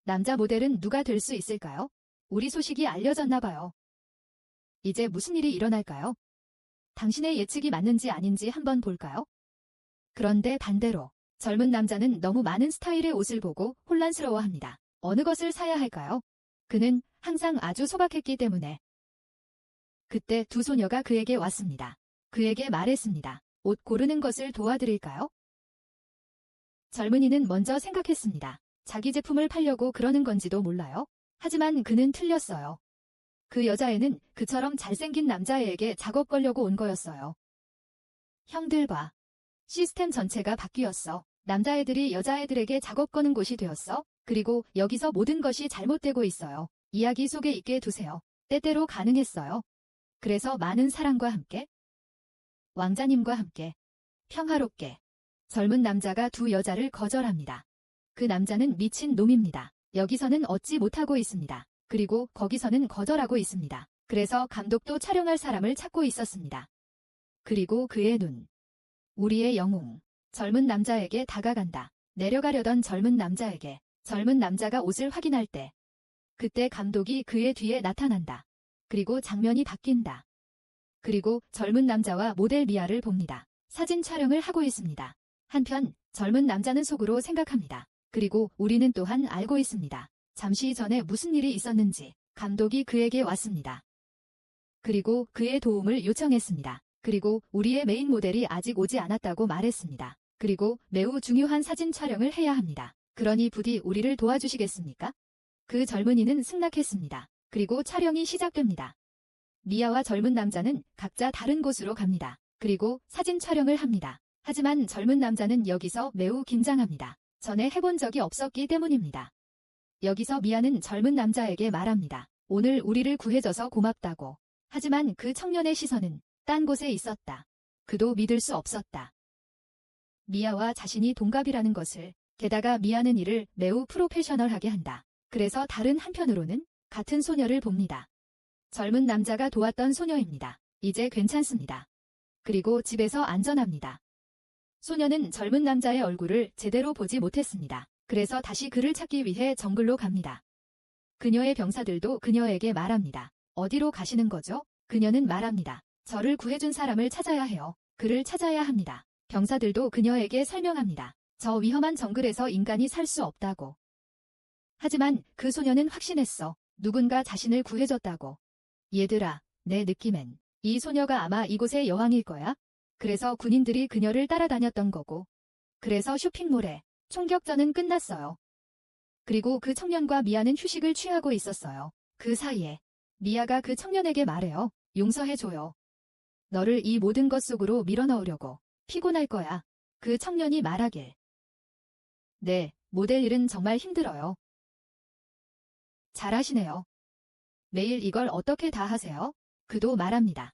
남자 모델은 누가 될 수 있을까요? 우리 소식이 알려졌나 봐요. 이제 무슨 일이 일어날까요? 당신의 예측이 맞는지 아닌지 한번 볼까요? 그런데 반대로 젊은 남자는 너무 많은 스타일의 옷을 보고 혼란스러워합니다. 어느 것을 사야 할까요? 그는 항상 아주 소박했기 때문에. 그때 두 소녀가 그에게 왔습니다. 그에게 말했습니다. 옷 고르는 것을 도와드릴까요? 젊은이는 먼저 생각했습니다. 자기 제품을 팔려고 그러는 건지도 몰라요. 하지만 그는 틀렸어요. 그 여자애는 그처럼 잘생긴 남자애에게 작업 걸려고 온 거였어요. 형들 봐. 시스템 전체가 바뀌었어. 남자애들이 여자애들에게 작업 거는 곳이 되었어. 그리고 여기서 모든 것이 잘못되고 있어요. 이야기 속에 있게 두세요. 때때로 가능했어요. 그래서 많은 사랑과 함께, 왕자님과 함께, 평화롭게, 젊은 남자가 두 여자를 거절합니다. 그 남자는 미친 놈입니다. 여기서는 얻지 못하고 있습니다. 그리고 거기서는 거절하고 있습니다. 그래서 감독도 촬영할 사람을 찾고 있었습니다. 그리고 그의 눈. 우리의 영웅. 젊은 남자에게 다가간다. 내려가려던 젊은 남자에게. 젊은 남자가 옷을 확인할 때. 그때 감독이 그의 뒤에 나타난다. 그리고 장면이 바뀐다. 그리고 젊은 남자와 모델 미아를 봅니다. 사진 촬영을 하고 있습니다. 한편 젊은 남자는 속으로 생각합니다. 그리고 우리는 또한 알고 있습니다. 잠시 전에 무슨 일이 있었는지 감독이 그에게 왔습니다. 그리고 그의 도움을 요청했습니다. 그리고 우리의 메인 모델이 아직 오지 않았다고 말했습니다. 그리고 매우 중요한 사진 촬영을 해야 합니다. 그러니 부디 우리를 도와주시겠습니까? 그 젊은이는 승낙했습니다. 그리고 촬영이 시작됩니다. 미아와 젊은 남자는 각자 다른 곳으로 갑니다. 그리고 사진 촬영을 합니다. 하지만 젊은 남자는 여기서 매우 긴장합니다. 전에 해본 적이 없었기 때문입니다. 여기서 미아는 젊은 남자에게 말합니다. 오늘 우리를 구해줘서 고맙다고. 하지만 그 청년의 시선은 딴 곳에 있었다. 그도 믿을 수 없었다. 미아와 자신이 동갑이라는 것을, 게다가 미아는 이를 매우 프로페셔널하게 한다. 그래서 다른 한편으로는 같은 소녀를 봅니다. 젊은 남자가 도왔던 소녀입니다. 이제 괜찮습니다. 그리고 집에서 안전합니다. 소녀는 젊은 남자의 얼굴을 제대로 보지 못했습니다. 그래서 다시 그를 찾기 위해 정글로 갑니다. 그녀의 병사들도 그녀에게 말합니다. 어디로 가시는 거죠? 그녀는 말합니다. 저를 구해준 사람을 찾아야 해요. 그를 찾아야 합니다. 병사들도 그녀에게 설명합니다. 저 위험한 정글에서 인간이 살 수 없다고. 하지만 그 소녀는 확신했어. 누군가 자신을 구해줬다고. 얘들아, 내 느낌엔 이 소녀가 아마 이곳의 여왕일 거야. 그래서 군인들이 그녀를 따라다녔던 거고. 그래서 쇼핑몰에 총격전은 끝났어요. 그리고 그 청년과 미아는 휴식을 취하고 있었어요. 그 사이에 미아가 그 청년에게 말해요. 용서해줘요. 너를 이 모든 것 속으로 밀어넣으려고. 피곤할 거야. 그 청년이 말하길. 네, 모델 일은 정말 힘들어요. 잘하시네요. 매일 이걸 어떻게 다 하세요? 그도 말합니다.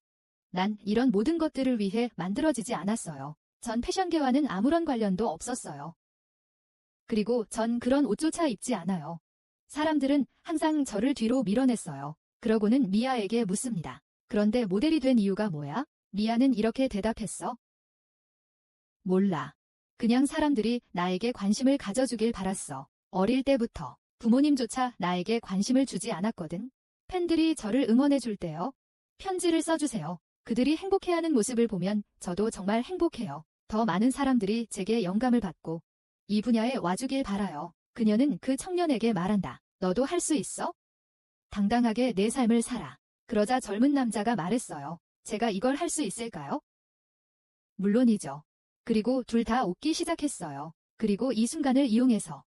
난 이런 모든 것들을 위해 만들어지지 않았어요. 전 패션계와는 아무런 관련도 없었어요. 그리고 전 그런 옷조차 입지 않아요. 사람들은 항상 저를 뒤로 밀어냈어요. 그러고는 미아에게 묻습니다. 그런데 모델이 된 이유가 뭐야? 미아는 이렇게 대답했어. 몰라. 그냥 사람들이 나에게 관심을 가져주길 바랐어. 어릴 때부터 부모님조차 나에게 관심을 주지 않았거든. 팬들이 저를 응원해줄 때요. 편지를 써주세요. 그들이 행복해하는 모습을 보면 저도 정말 행복해요. 더 많은 사람들이 제게 영감을 받고 이 분야에 와주길 바라요. 그녀는 그 청년에게 말한다. 너도 할 수 있어? 당당하게 내 삶을 살아. 그러자 젊은 남자가 말했어요. 제가 이걸 할 수 있을까요? 물론이죠. 그리고 둘 다 웃기 시작했어요. 그리고 이 순간을 이용해서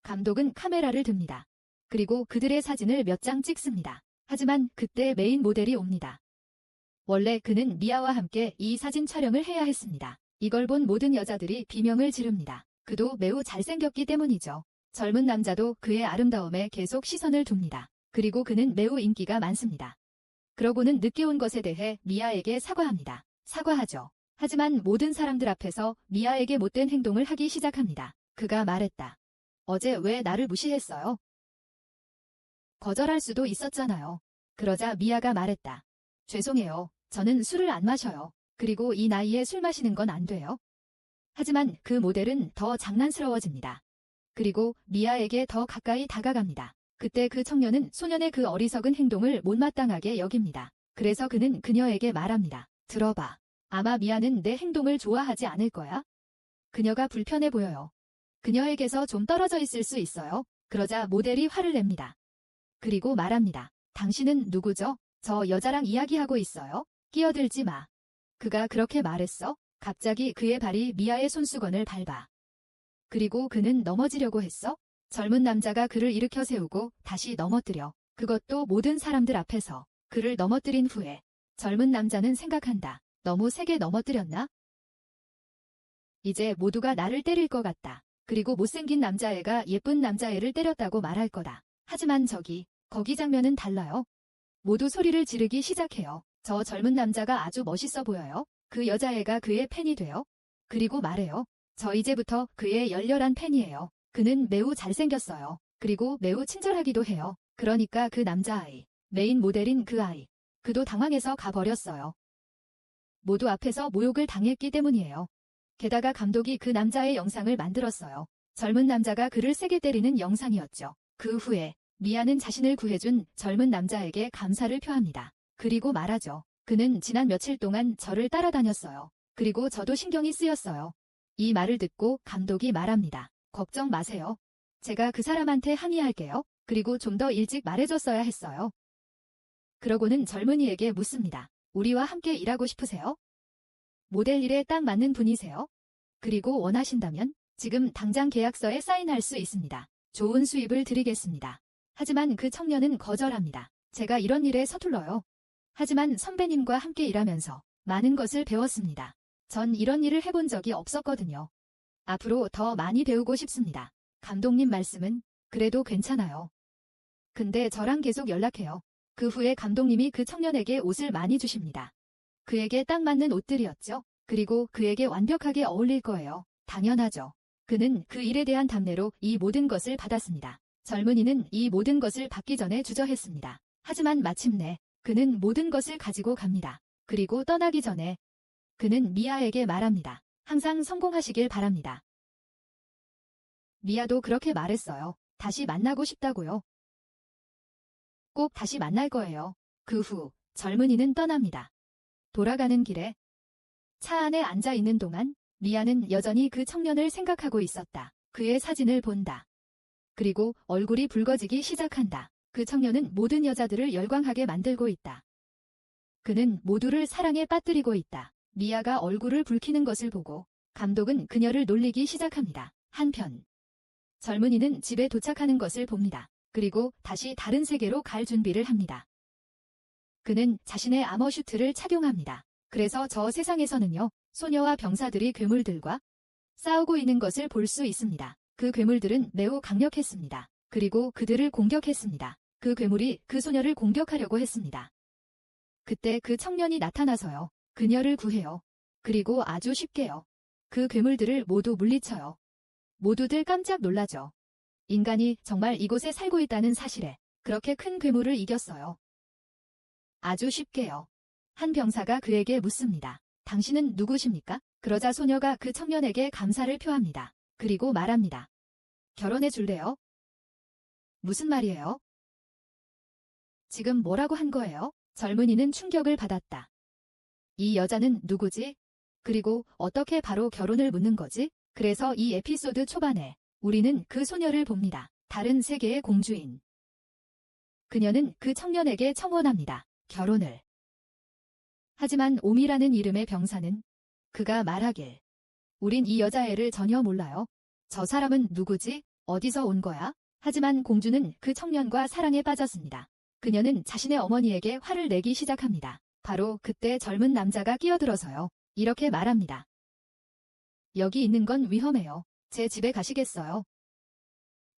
감독은 카메라를 듭니다. 그리고 그들의 사진을 몇 장 찍습니다. 하지만 그때 메인 모델이 옵니다. 원래 그는 미아와 함께 이 사진 촬영을 해야 했습니다. 이걸 본 모든 여자들이 비명을 지릅니다. 그도 매우 잘생겼기 때문이죠. 젊은 남자도 그의 아름다움에 계속 시선을 둡니다. 그리고 그는 매우 인기가 많습니다. 그러고는 늦게 온 것에 대해 미아에게 사과합니다. 사과하죠. 하지만 모든 사람들 앞에서 미아에게 못된 행동을 하기 시작합니다. 그가 말했다. 어제 왜 나를 무시했어요? 거절할 수도 있었잖아요. 그러자 미아가 말했다. 죄송해요. 저는 술을 안 마셔요. 그리고 이 나이에 술 마시는 건 안 돼요. 하지만 그 모델은 더 장난스러워집니다. 그리고 미아에게 더 가까이 다가갑니다. 그때 그 청년은 소년의 그 어리석은 행동을 못마땅하게 여깁니다. 그래서 그는 그녀에게 말합니다. 들어봐. 아마 미아는 내 행동을 좋아하지 않을 거야. 그녀가 불편해 보여요. 그녀에게서 좀 떨어져 있을 수 있어요. 그러자 모델이 화를 냅니다. 그리고 말합니다. 당신은 누구죠? 저 여자랑 이야기하고 있어요. 끼어들지 마. 그가 그렇게 말했어. 갑자기 그의 발이 미아의 손수건을 밟아. 그리고 그는 넘어지려고 했어. 젊은 남자가 그를 일으켜 세우고 다시 넘어뜨려. 그것도 모든 사람들 앞에서. 그를 넘어뜨린 후에 젊은 남자는 생각한다. 너무 세게 넘어뜨렸나? 이제 모두가 나를 때릴 것 같다. 그리고 못생긴 남자애가 예쁜 남자애를 때렸다고 말할 거다. 하지만 거기 장면은 달라요. 모두 소리를 지르기 시작해요. 저 젊은 남자가 아주 멋있어 보여요. 그 여자애가 그의 팬이 돼요. 그리고 말해요. 저 이제부터 그의 열렬한 팬이에요. 그는 매우 잘생겼어요. 그리고 매우 친절하기도 해요. 그러니까 그 남자아이, 메인 모델인 그 아이, 그도 당황해서 가버렸어요. 모두 앞에서 모욕을 당했기 때문이에요. 게다가 감독이 그 남자의 영상을 만들었어요. 젊은 남자가 그를 세게 때리는 영상이었죠. 그 후에 미아는 자신을 구해준 젊은 남자에게 감사를 표합니다. 그리고 말하죠. 그는 지난 며칠 동안 저를 따라다녔어요. 그리고 저도 신경이 쓰였어요. 이 말을 듣고 감독이 말합니다. 걱정 마세요. 제가 그 사람한테 항의할게요. 그리고 좀 더 일찍 말해줬어야 했어요. 그러고는 젊은이에게 묻습니다. 우리와 함께 일하고 싶으세요? 모델 일에 딱 맞는 분이세요? 그리고 원하신다면 지금 당장 계약서에 사인할 수 있습니다. 좋은 수입을 드리겠습니다. 하지만 그 청년은 거절합니다. 제가 이런 일에 서툴러요. 하지만 선배님과 함께 일하면서 많은 것을 배웠습니다. 전 이런 일을 해본 적이 없었거든요. 앞으로 더 많이 배우고 싶습니다. 감독님 말씀은 그래도 괜찮아요. 근데 저랑 계속 연락해요. 그 후에 감독님이 그 청년에게 옷을 많이 주십니다. 그에게 딱 맞는 옷들이었죠. 그리고 그에게 완벽하게 어울릴 거예요. 당연하죠. 그는 그 일에 대한 답례로 이 모든 것을 받았습니다. 젊은이는 이 모든 것을 받기 전에 주저했습니다. 하지만 마침내 그는 모든 것을 가지고 갑니다. 그리고 떠나기 전에 그는 미아에게 말합니다. 항상 성공하시길 바랍니다. 미아도 그렇게 말했어요. 다시 만나고 싶다고요. 꼭 다시 만날 거예요. 그 후 젊은이는 떠납니다. 돌아가는 길에 차 안에 앉아 있는 동안 미아는 여전히 그 청년을 생각하고 있었다. 그의 사진을 본다. 그리고 얼굴이 붉어지기 시작한다. 그 청년은 모든 여자들을 열광하게 만들고 있다. 그는 모두를 사랑에 빠뜨리고 있다. 미아가 얼굴을 붉히는 것을 보고 감독은 그녀를 놀리기 시작합니다. 한편 젊은이는 집에 도착하는 것을 봅니다. 그리고 다시 다른 세계로 갈 준비를 합니다. 그는 자신의 아머슈트를 착용합니다. 그래서 저 세상에서는요, 소녀와 병사들이 괴물들과 싸우고 있는 것을 볼 수 있습니다. 그 괴물들은 매우 강력했습니다. 그리고 그들을 공격했습니다. 그 괴물이 그 소녀를 공격하려고 했습니다. 그때 그 청년이 나타나서요. 그녀를 구해요. 그리고 아주 쉽게요. 그 괴물들을 모두 물리쳐요. 모두들 깜짝 놀라죠. 인간이 정말 이곳에 살고 있다는 사실에 그렇게 큰 괴물을 이겼어요. 아주 쉽게요. 한 병사가 그에게 묻습니다. 당신은 누구십니까? 그러자 소녀가 그 청년에게 감사를 표합니다. 그리고 말합니다. 결혼해 줄래요? 무슨 말이에요? 지금 뭐라고 한 거예요? 젊은이는 충격을 받았다. 이 여자는 누구지? 그리고 어떻게 바로 결혼을 묻는 거지? 그래서 이 에피소드 초반에 우리는 그 소녀를 봅니다. 다른 세계의 공주인. 그녀는 그 청년에게 청혼합니다. 결혼을. 하지만 오미라는 이름의 병사는 그가 말하길. 우린 이 여자애를 전혀 몰라요. 저 사람은 누구지? 어디서 온 거야? 하지만 공주는 그 청년과 사랑에 빠졌습니다. 그녀는 자신의 어머니에게 화를 내기 시작합니다. 바로 그때 젊은 남자가 끼어들어서요. 이렇게 말합니다. 여기 있는 건 위험해요. 제 집에 가시겠어요?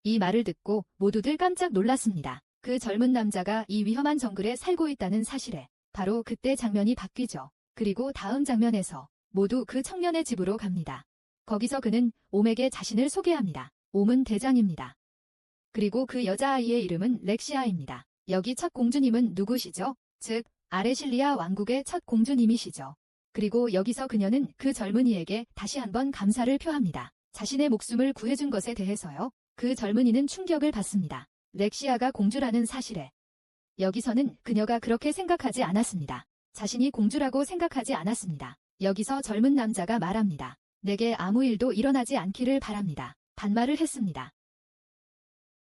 이 말을 듣고 모두들 깜짝 놀랐습니다. 그 젊은 남자가 이 위험한 정글에 살고 있다는 사실에 바로 그때 장면이 바뀌죠. 그리고 다음 장면에서 모두 그 청년의 집으로 갑니다. 거기서 그는 옴에게 자신을 소개합니다. 옴은 대장입니다. 그리고 그 여자아이의 이름은 렉시아입니다. 여기 첫 공주님은 누구시죠? 즉, 아레실리아 왕국의 첫 공주님이시죠. 그리고 여기서 그녀는 그 젊은이에게 다시 한번 감사를 표합니다. 자신의 목숨을 구해준 것에 대해서요. 그 젊은이는 충격을 받습니다. 렉시아가 공주라는 사실에. 여기서는 그녀가 그렇게 생각하지 않았습니다. 자신이 공주라고 생각하지 않았습니다. 여기서 젊은 남자가 말합니다. 내게 아무 일도 일어나지 않기를 바랍니다. 반말을 했습니다.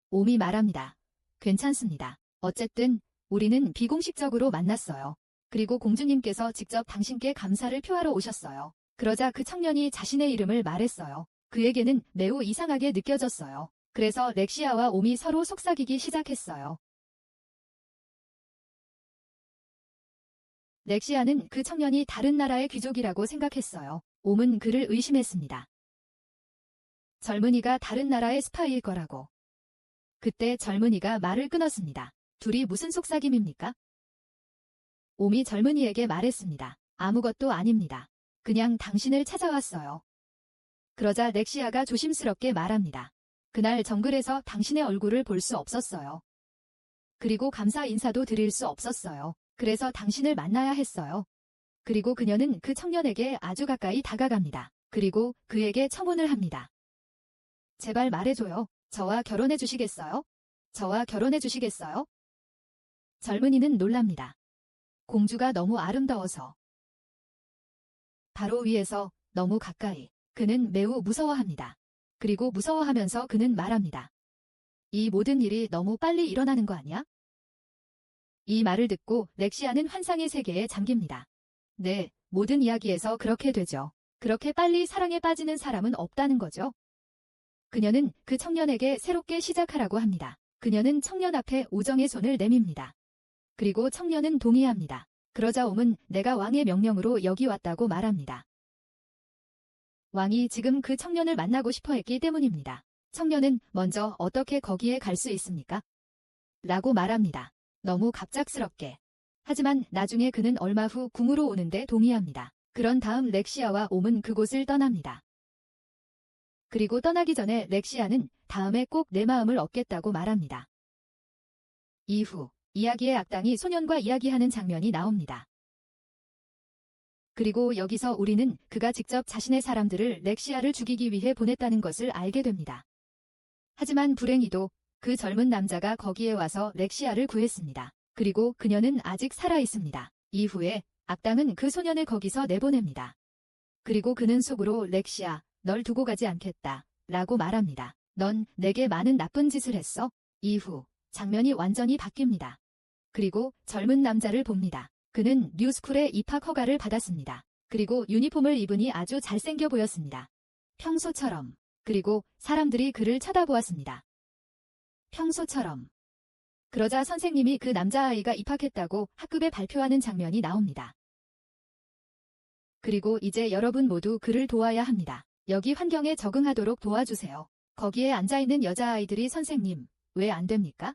옴이 말합니다. 괜찮습니다. 어쨌든 우리는 비공식적으로 만났어요. 그리고 공주님께서 직접 당신께 감사를 표하러 오셨어요. 그러자 그 청년이 자신의 이름을 말했어요. 그에게는 매우 이상하게 느껴졌어요. 그래서 렉시아와 옴이 서로 속삭이기 시작했어요. 렉시아는 그 청년이 다른 나라의 귀족이라고 생각했어요. 옴은 그를 의심했습니다. 젊은이가 다른 나라의 스파이일 거라고. 그때 젊은이가 말을 끊었습니다. 둘이 무슨 속삭임입니까? 옴이 젊은이에게 말했습니다. 아무것도 아닙니다. 그냥 당신을 찾아왔어요. 그러자 렉시아가 조심스럽게 말합니다. 그날 정글에서 당신의 얼굴을 볼 수 없었어요. 그리고 감사 인사도 드릴 수 없었어요. 그래서 당신을 만나야 했어요. 그리고 그녀는 그 청년에게 아주 가까이 다가갑니다. 그리고 그에게 첨언을 합니다. 제발 말해줘요. 저와 결혼해 주시겠어요? 저와 결혼해 주시겠어요? 젊은이는 놀랍니다. 공주가 너무 아름다워서. 바로 위에서 너무 가까이. 그는 매우 무서워합니다. 그리고 무서워하면서 그는 말합니다. 이 모든 일이 너무 빨리 일어나는 거 아니야? 이 말을 듣고 렉시아는 환상의 세계에 잠깁니다. 네, 모든 이야기에서 그렇게 되죠. 그렇게 빨리 사랑에 빠지는 사람은 없다는 거죠. 그녀는 그 청년에게 새롭게 시작하라고 합니다. 그녀는 청년 앞에 우정의 손을 내밉니다. 그리고 청년은 동의합니다. 그러자 옴은 내가 왕의 명령으로 여기 왔다고 말합니다. 왕이 지금 그 청년을 만나고 싶어 했기 때문입니다. 청년은 먼저 어떻게 거기에 갈 수 있습니까? 라고 말합니다. 너무 갑작스럽게. 하지만 나중에 그는 얼마 후 궁으로 오는데 동의합니다. 그런 다음 렉시아와 옴은 그곳을 떠납니다. 그리고 떠나기 전에 렉시아는 다음에 꼭 내 마음을 얻겠다고 말합니다. 이후 이야기의 악당이 소년과 이야기하는 장면이 나옵니다. 그리고 여기서 우리는 그가 직접 자신의 사람들을 렉시아를 죽이기 위해 보냈다는 것을 알게 됩니다. 하지만 불행히도 그 젊은 남자가 거기에 와서 렉시아를 구했습니다. 그리고 그녀는 아직 살아 있습니다. 이후에 악당은 그 소년을 거기서 내보냅니다. 그리고 그는 속으로 렉시아, 널 두고 가지 않겠다 라고 말합니다. 넌 내게 많은 나쁜 짓을 했어? 이후 장면이 완전히 바뀝니다. 그리고 젊은 남자를 봅니다. 그는 뉴스쿨에 입학 허가를 받았습니다. 그리고 유니폼을 입으니 아주 잘생겨 보였습니다. 평소처럼. 그리고 사람들이 그를 쳐다보았습니다. 평소처럼. 그러자 선생님이 그 남자아이가 입학했다고 학급에 발표하는 장면이 나옵니다. 그리고 이제 여러분 모두 그를 도와야 합니다. 여기 환경에 적응하도록 도와주세요. 거기에 앉아있는 여자아이들이 선생님, 왜 안 됩니까?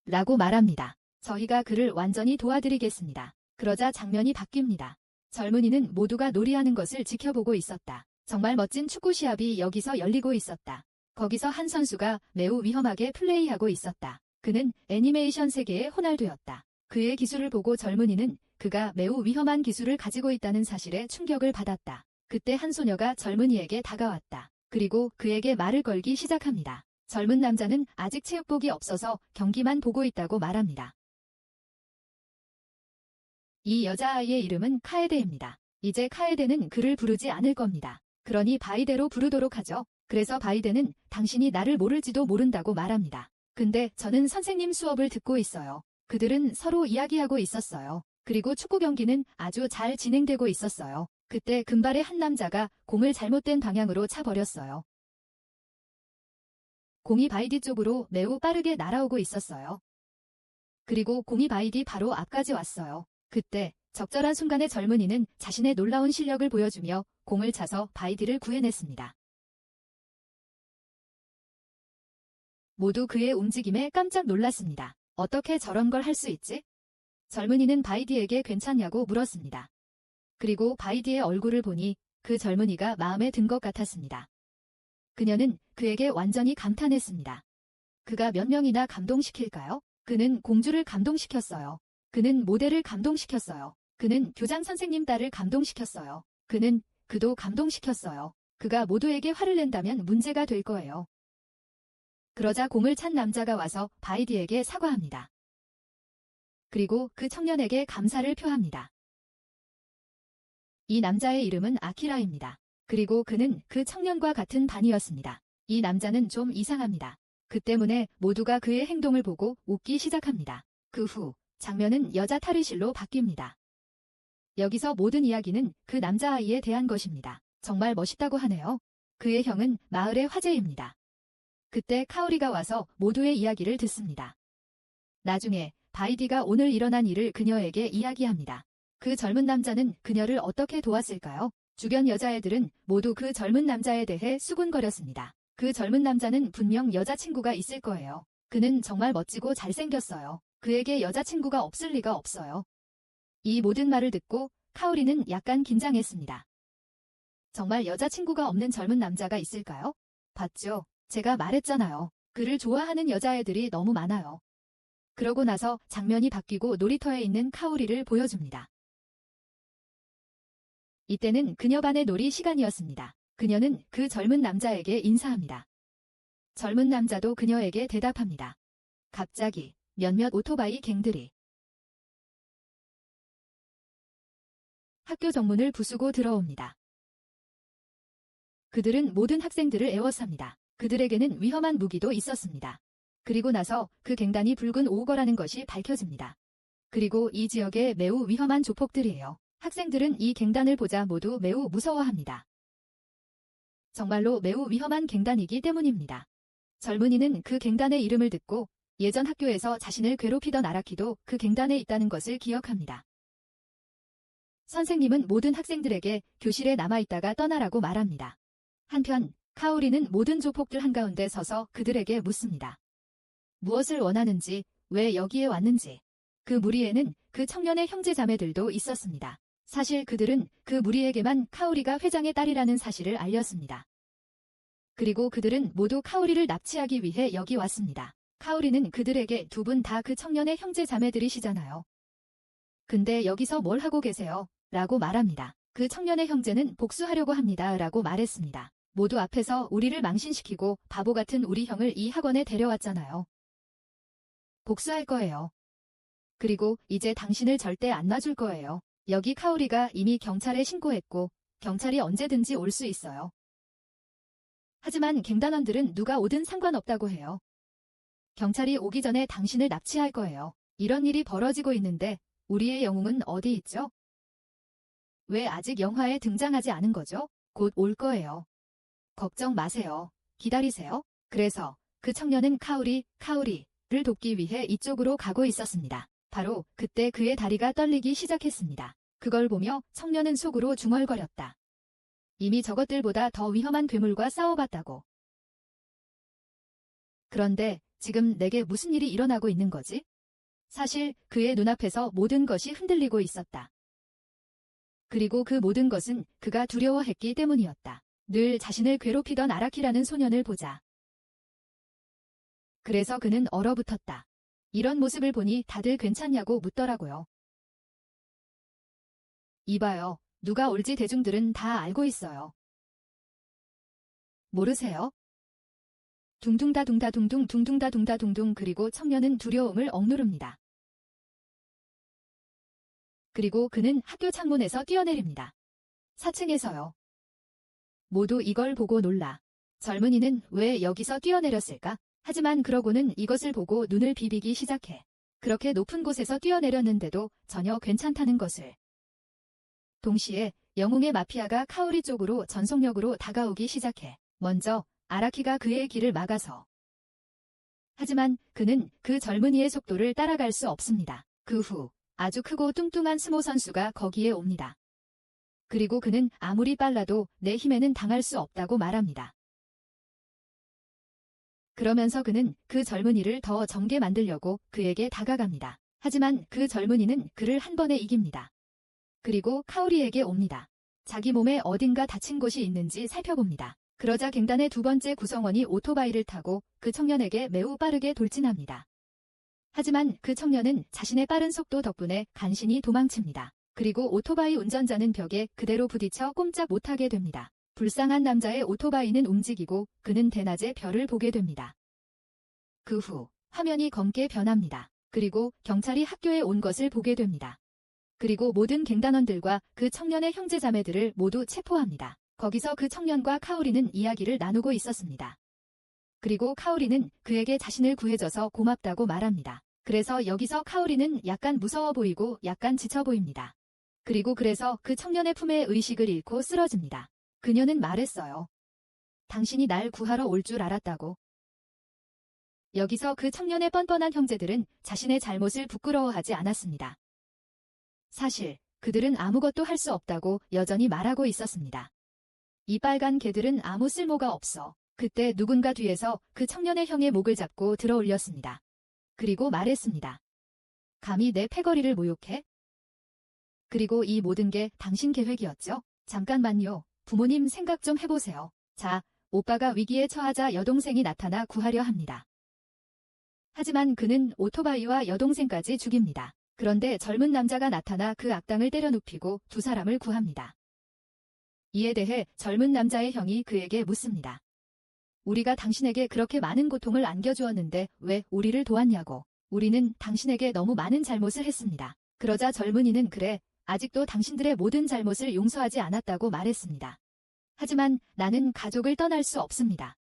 라고 말합니다. 저희가 그를 완전히 도와드리겠습니다. 그러자 장면이 바뀝니다. 젊은이는 모두가 놀이하는 것을 지켜보고 있었다. 정말 멋진 축구 시합이 여기서 열리고 있었다. 거기서 한 선수가 매우 위험하게 플레이하고 있었다. 그는 애니메이션 세계의 호날두였다. 그의 기술을 보고 젊은이는 그가 매우 위험한 기술을 가지고 있다는 사실에 충격을 받았다. 그때 한 소녀가 젊은이에게 다가왔다. 그리고 그에게 말을 걸기 시작합니다. 젊은 남자는 아직 체육복이 없어서 경기만 보고 있다고 말합니다. 이 여자아이의 이름은 카에데입니다. 이제 카에데는 그를 부르지 않을 겁니다. 그러니 바이데로 부르도록 하죠. 그래서 바이데는 당신이 나를 모를지도 모른다고 말합니다. 근데 저는 선생님 수업을 듣고 있어요. 그들은 서로 이야기하고 있었어요. 그리고 축구 경기는 아주 잘 진행되고 있었어요. 그때 금발의 한 남자가 공을 잘못된 방향으로 차버렸어요. 공이 바이디 쪽으로 매우 빠르게 날아오고 있었어요. 그리고 공이 바이디 바로 앞까지 왔어요. 그때 적절한 순간에 젊은이는 자신의 놀라운 실력을 보여주며 공을 차서 바이디를 구해냈습니다. 모두 그의 움직임에 깜짝 놀랐습니다. 어떻게 저런 걸 할 수 있지? 젊은이는 바이디에게 괜찮냐고 물었습니다. 그리고 바이디의 얼굴을 보니 그 젊은이가 마음에 든 것 같았습니다. 그녀는 그에게 완전히 감탄했습니다. 그가 몇 명이나 감동시킬까요? 그는 공주를 감동시켰어요. 그는 모델을 감동시켰어요. 그는 교장 선생님 딸을 감동시켰어요. 그도 감동시켰어요. 그가 모두에게 화를 낸다면 문제가 될 거예요. 그러자 공을 찬 남자가 와서 바이디에게 사과합니다. 그리고 그 청년에게 감사를 표합니다. 이 남자의 이름은 아키라입니다. 그리고 그는 그 청년과 같은 반이었습니다. 이 남자는 좀 이상합니다. 그 때문에 모두가 그의 행동을 보고 웃기 시작합니다. 그 후 장면은 여자 탈의실로 바뀝니다. 여기서 모든 이야기는 그 남자아이에 대한 것입니다. 정말 멋있다고 하네요. 그의 형은 마을의 화제입니다. 그때 카오리가 와서 모두의 이야기를 듣습니다. 나중에 바이디가 오늘 일어난 일을 그녀에게 이야기합니다. 그 젊은 남자는 그녀를 어떻게 도왔을까요? 주변 여자애들은 모두 그 젊은 남자에 대해 수군거렸습니다. 그 젊은 남자는 분명 여자친구가 있을 거예요. 그는 정말 멋지고 잘생겼어요. 그에게 여자친구가 없을 리가 없어요. 이 모든 말을 듣고 카오리는 약간 긴장했습니다. 정말 여자친구가 없는 젊은 남자가 있을까요? 봤죠? 제가 말했잖아요. 그를 좋아하는 여자애들이 너무 많아요. 그러고 나서 장면이 바뀌고 놀이터에 있는 카오리를 보여줍니다. 이때는 그녀 반의 놀이 시간이었습니다. 그녀는 그 젊은 남자에게 인사합니다. 젊은 남자도 그녀에게 대답합니다. 갑자기 몇몇 오토바이 갱들이 학교 정문을 부수고 들어옵니다. 그들은 모든 학생들을 에워쌉니다. 그들에게는 위험한 무기도 있었습니다. 그리고 나서 그 갱단이 붉은 오거라는 것이 밝혀집니다. 그리고 이 지역에 매우 위험한 조폭들이에요. 학생들은 이 갱단을 보자 모두 매우 무서워합니다. 정말로 매우 위험한 갱단이기 때문입니다. 젊은이는 그 갱단의 이름을 듣고 예전 학교에서 자신을 괴롭히던 아라키도 그 갱단에 있다는 것을 기억합니다. 선생님은 모든 학생들에게 교실에 남아있다가 떠나라고 말합니다. 한편 카오리는 모든 조폭들 한가운데 서서 그들에게 묻습니다. 무엇을 원하는지, 왜 여기에 왔는지. 그 무리에는 그 청년의 형제 자매들도 있었습니다. 사실 그들은 그 무리에게만 카오리가 회장의 딸이라는 사실을 알렸습니다. 그리고 그들은 모두 카오리를 납치하기 위해 여기 왔습니다. 카오리는 그들에게 두 분 다 그 청년의 형제 자매들이시잖아요. 근데 여기서 뭘 하고 계세요? 라고 말합니다. 그 청년의 형제는 복수하려고 합니다. 라고 말했습니다. 모두 앞에서 우리를 망신시키고 바보 같은 우리 형을 이 학원에 데려왔잖아요. 복수할 거예요. 그리고 이제 당신을 절대 안 놔줄 거예요. 여기 카오리가 이미 경찰에 신고했고 경찰이 언제든지 올 수 있어요. 하지만 갱단원들은 누가 오든 상관없다고 해요. 경찰이 오기 전에 당신을 납치할 거예요. 이런 일이 벌어지고 있는데 우리의 영웅은 어디 있죠? 왜 아직 영화에 등장하지 않은 거죠? 곧 올 거예요. 걱정 마세요. 기다리세요. 그래서 그 청년은 카오리를 돕기 위해 이쪽으로 가고 있었습니다. 바로 그때 그의 다리가 떨리기 시작했습니다. 그걸 보며 청년은 속으로 중얼거렸다. 이미 저것들보다 더 위험한 괴물과 싸워봤다고. 그런데 지금 내게 무슨 일이 일어나고 있는 거지? 사실 그의 눈앞에서 모든 것이 흔들리고 있었다. 그리고 그 모든 것은 그가 두려워했기 때문이었다. 늘 자신을 괴롭히던 아라키라는 소년을 보자. 그래서 그는 얼어붙었다. 이런 모습을 보니 다들 괜찮냐고 묻더라고요. 이봐요. 누가 올지 대중들은 다 알고 있어요. 모르세요? 둥둥다둥다둥둥 둥둥다둥다둥둥. 그리고 청년은 두려움을 억누릅니다. 그리고 그는 학교 창문에서 뛰어내립니다. 4층에서요. 모두 이걸 보고 놀라. 젊은이는 왜 여기서 뛰어내렸을까? 하지만 그러고는 이것을 보고 눈을 비비기 시작해. 그렇게 높은 곳에서 뛰어내렸는데도 전혀 괜찮다는 것을. 동시에 영웅의 마피아가 카오리 쪽으로 전속력으로 다가오기 시작해. 먼저 아라키가 그의 길을 막아서. 하지만 그는 그 젊은이의 속도를 따라갈 수 없습니다. 그 후 아주 크고 뚱뚱한 스모 선수가 거기에 옵니다. 그리고 그는 아무리 빨라도 내 힘에는 당할 수 없다고 말합니다. 그러면서 그는 그 젊은이를 더 정게 만들려고 그에게 다가갑니다. 하지만 그 젊은이는 그를 한 번에 이깁니다. 그리고 카오리에게 옵니다. 자기 몸에 어딘가 다친 곳이 있는지 살펴봅니다. 그러자 갱단의 두 번째 구성원이 오토바이를 타고 그 청년에게 매우 빠르게 돌진합니다. 하지만 그 청년은 자신의 빠른 속도 덕분에 간신히 도망칩니다. 그리고 오토바이 운전자는 벽에 그대로 부딪혀 꼼짝 못하게 됩니다. 불쌍한 남자의 오토바이는 움직이고 그는 대낮에 별을 보게 됩니다. 그 후 화면이 검게 변합니다. 그리고 경찰이 학교에 온 것을 보게 됩니다. 그리고 모든 갱단원들과 그 청년의 형제자매들을 모두 체포합니다. 거기서 그 청년과 카오리는 이야기를 나누고 있었습니다. 그리고 카오리는 그에게 자신을 구해줘서 고맙다고 말합니다. 그래서 여기서 카오리는 약간 무서워 보이고 약간 지쳐 보입니다. 그리고 그래서 그 청년의 품에 의식을 잃고 쓰러집니다. 그녀는 말했어요. 당신이 날 구하러 올 줄 알았다고. 여기서 그 청년의 뻔뻔한 형제들은 자신의 잘못을 부끄러워하지 않았습니다. 사실 그들은 아무것도 할 수 없다고 여전히 말하고 있었습니다. 이 빨간 개들은 아무 쓸모가 없어. 그때 누군가 뒤에서 그 청년의 형의 목을 잡고 들어 올렸습니다. 그리고 말했습니다. 감히 내 패거리를 모욕해? 그리고 이 모든 게 당신 계획이었죠? 잠깐만요. 부모님 생각 좀 해보세요. 자, 오빠가 위기에 처하자 여동생이 나타나 구하려 합니다. 하지만 그는 오토바이와 여동생까지 죽입니다. 그런데 젊은 남자가 나타나 그 악당을 때려 눕히고 두 사람을 구합니다. 이에 대해 젊은 남자의 형이 그에게 묻습니다. 우리가 당신에게 그렇게 많은 고통을 안겨주었는데 왜 우리를 도왔냐고. 우리는 당신에게 너무 많은 잘못을 했습니다. 그러자 젊은이는 그래, 아직도 당신들의 모든 잘못을 용서하지 않았다고 말했습니다. 하지만 나는 가족을 떠날 수 없습니다.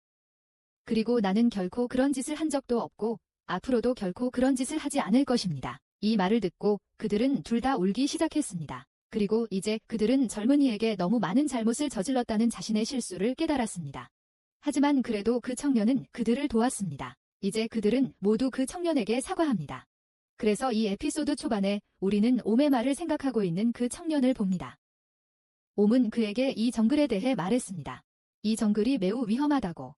그리고 나는 결코 그런 짓을 한 적도 없고 앞으로도 결코 그런 짓을 하지 않을 것입니다. 이 말을 듣고 그들은 둘 다 울기 시작했습니다. 그리고 이제 그들은 젊은이에게 너무 많은 잘못을 저질렀다는 자신의 실수를 깨달았습니다. 하지만 그래도 그 청년은 그들을 도왔습니다. 이제 그들은 모두 그 청년에게 사과합니다. 그래서 이 에피소드 초반에 우리는 옴의 말을 생각하고 있는 그 청년을 봅니다. 옴은 그에게 이 정글에 대해 말했습니다. 이 정글이 매우 위험하다고.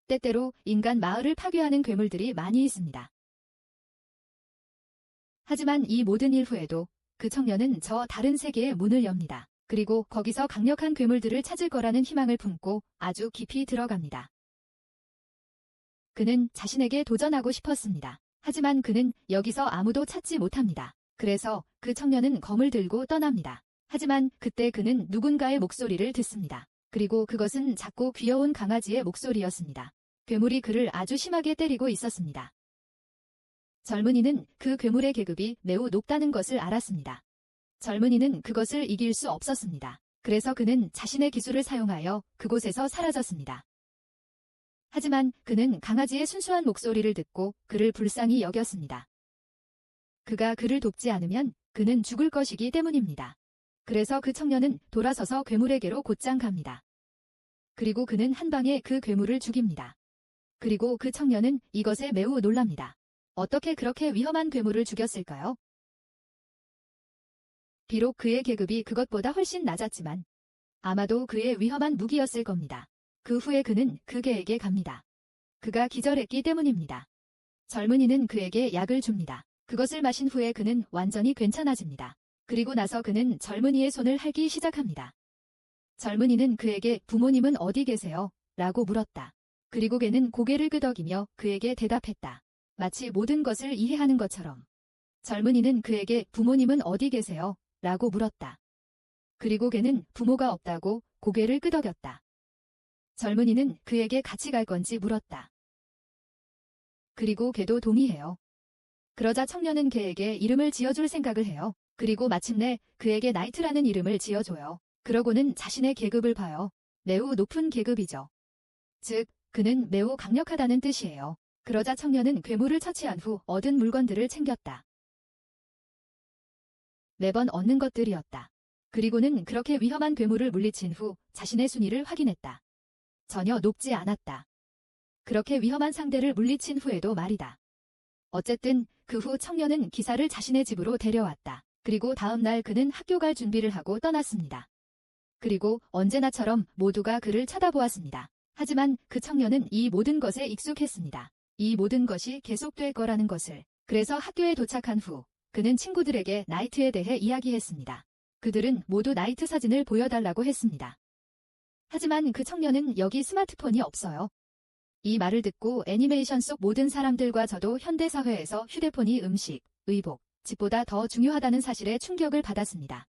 때때로 인간 마을을 파괴하는 괴물들이 많이 있습니다. 하지만 이 모든 일 후에도 그 청년은 저 다른 세계의 문을 엽니다. 그리고 거기서 강력한 괴물들을 찾을 거라는 희망을 품고 아주 깊이 들어갑니다. 그는 자신에게 도전하고 싶었습니다. 하지만 그는 여기서 아무도 찾지 못합니다. 그래서 그 청년은 검을 들고 떠납니다. 하지만 그때 그는 누군가의 목소리를 듣습니다. 그리고 그것은 작고 귀여운 강아지의 목소리였습니다. 괴물이 그를 아주 심하게 때리고 있었습니다. 젊은이는 그 괴물의 계급이 매우 높다는 것을 알았습니다. 젊은이는 그것을 이길 수 없었습니다. 그래서 그는 자신의 기술을 사용하여 그곳에서 사라졌습니다. 하지만 그는 강아지의 순수한 목소리를 듣고 그를 불쌍히 여겼습니다. 그가 그를 돕지 않으면 그는 죽을 것이기 때문입니다. 그래서 그 청년은 돌아서서 괴물에게로 곧장 갑니다. 그리고 그는 한 방에 그 괴물을 죽입니다. 그리고 그 청년은 이것에 매우 놀랍니다. 어떻게 그렇게 위험한 괴물을 죽였을까요? 비록 그의 계급이 그것보다 훨씬 낮았지만 아마도 그의 위험한 무기였을 겁니다. 그 후에 그는 그 개에게 갑니다. 그가 기절했기 때문입니다. 젊은이는 그에게 약을 줍니다. 그것을 마신 후에 그는 완전히 괜찮아집니다. 그리고 나서 그는 젊은이의 손을 핥기 시작합니다. 젊은이는 그에게 부모님은 어디 계세요? 라고 물었다. 그리고 걔는 고개를 끄덕이며 그에게 대답했다. 마치 모든 것을 이해하는 것처럼. 젊은이는 그에게 부모님은 어디 계세요? 라고 물었다. 그리고 걔는 부모가 없다고 고개를 끄덕였다. 젊은이는 그에게 같이 갈 건지 물었다. 그리고 걔도 동의해요. 그러자 청년은 걔에게 이름을 지어줄 생각을 해요. 그리고 마침내 그에게 나이트라는 이름을 지어줘요. 그러고는 자신의 계급을 봐요. 매우 높은 계급이죠. 즉, 그는 매우 강력하다는 뜻이에요. 그러자 청년은 괴물을 처치한 후 얻은 물건들을 챙겼다. 매번 얻는 것들이었다. 그리고는 그렇게 위험한 괴물을 물리친 후 자신의 순위를 확인했다. 전혀 높지 않았다. 그렇게 위험한 상대를 물리친 후에도 말이다. 어쨌든 그 후 청년은 기사를 자신의 집으로 데려왔다. 그리고 다음 날 그는 학교 갈 준비를 하고 떠났습니다. 그리고 언제나처럼 모두가 그를 쳐다보았습니다. 하지만 그 청년은 이 모든 것에 익숙했습니다. 이 모든 것이 계속될 거라는 것을. 그래서 학교에 도착한 후 그는 친구들에게 나이트에 대해 이야기했습니다. 그들은 모두 나이트 사진을 보여달라고 했습니다. 하지만 그 청년은 여기 스마트폰이 없어요. 이 말을 듣고 애니메이션 속 모든 사람들과 저도 현대사회에서 휴대폰이 음식, 의복, 집보다 더 중요하다는 사실에 충격을 받았습니다.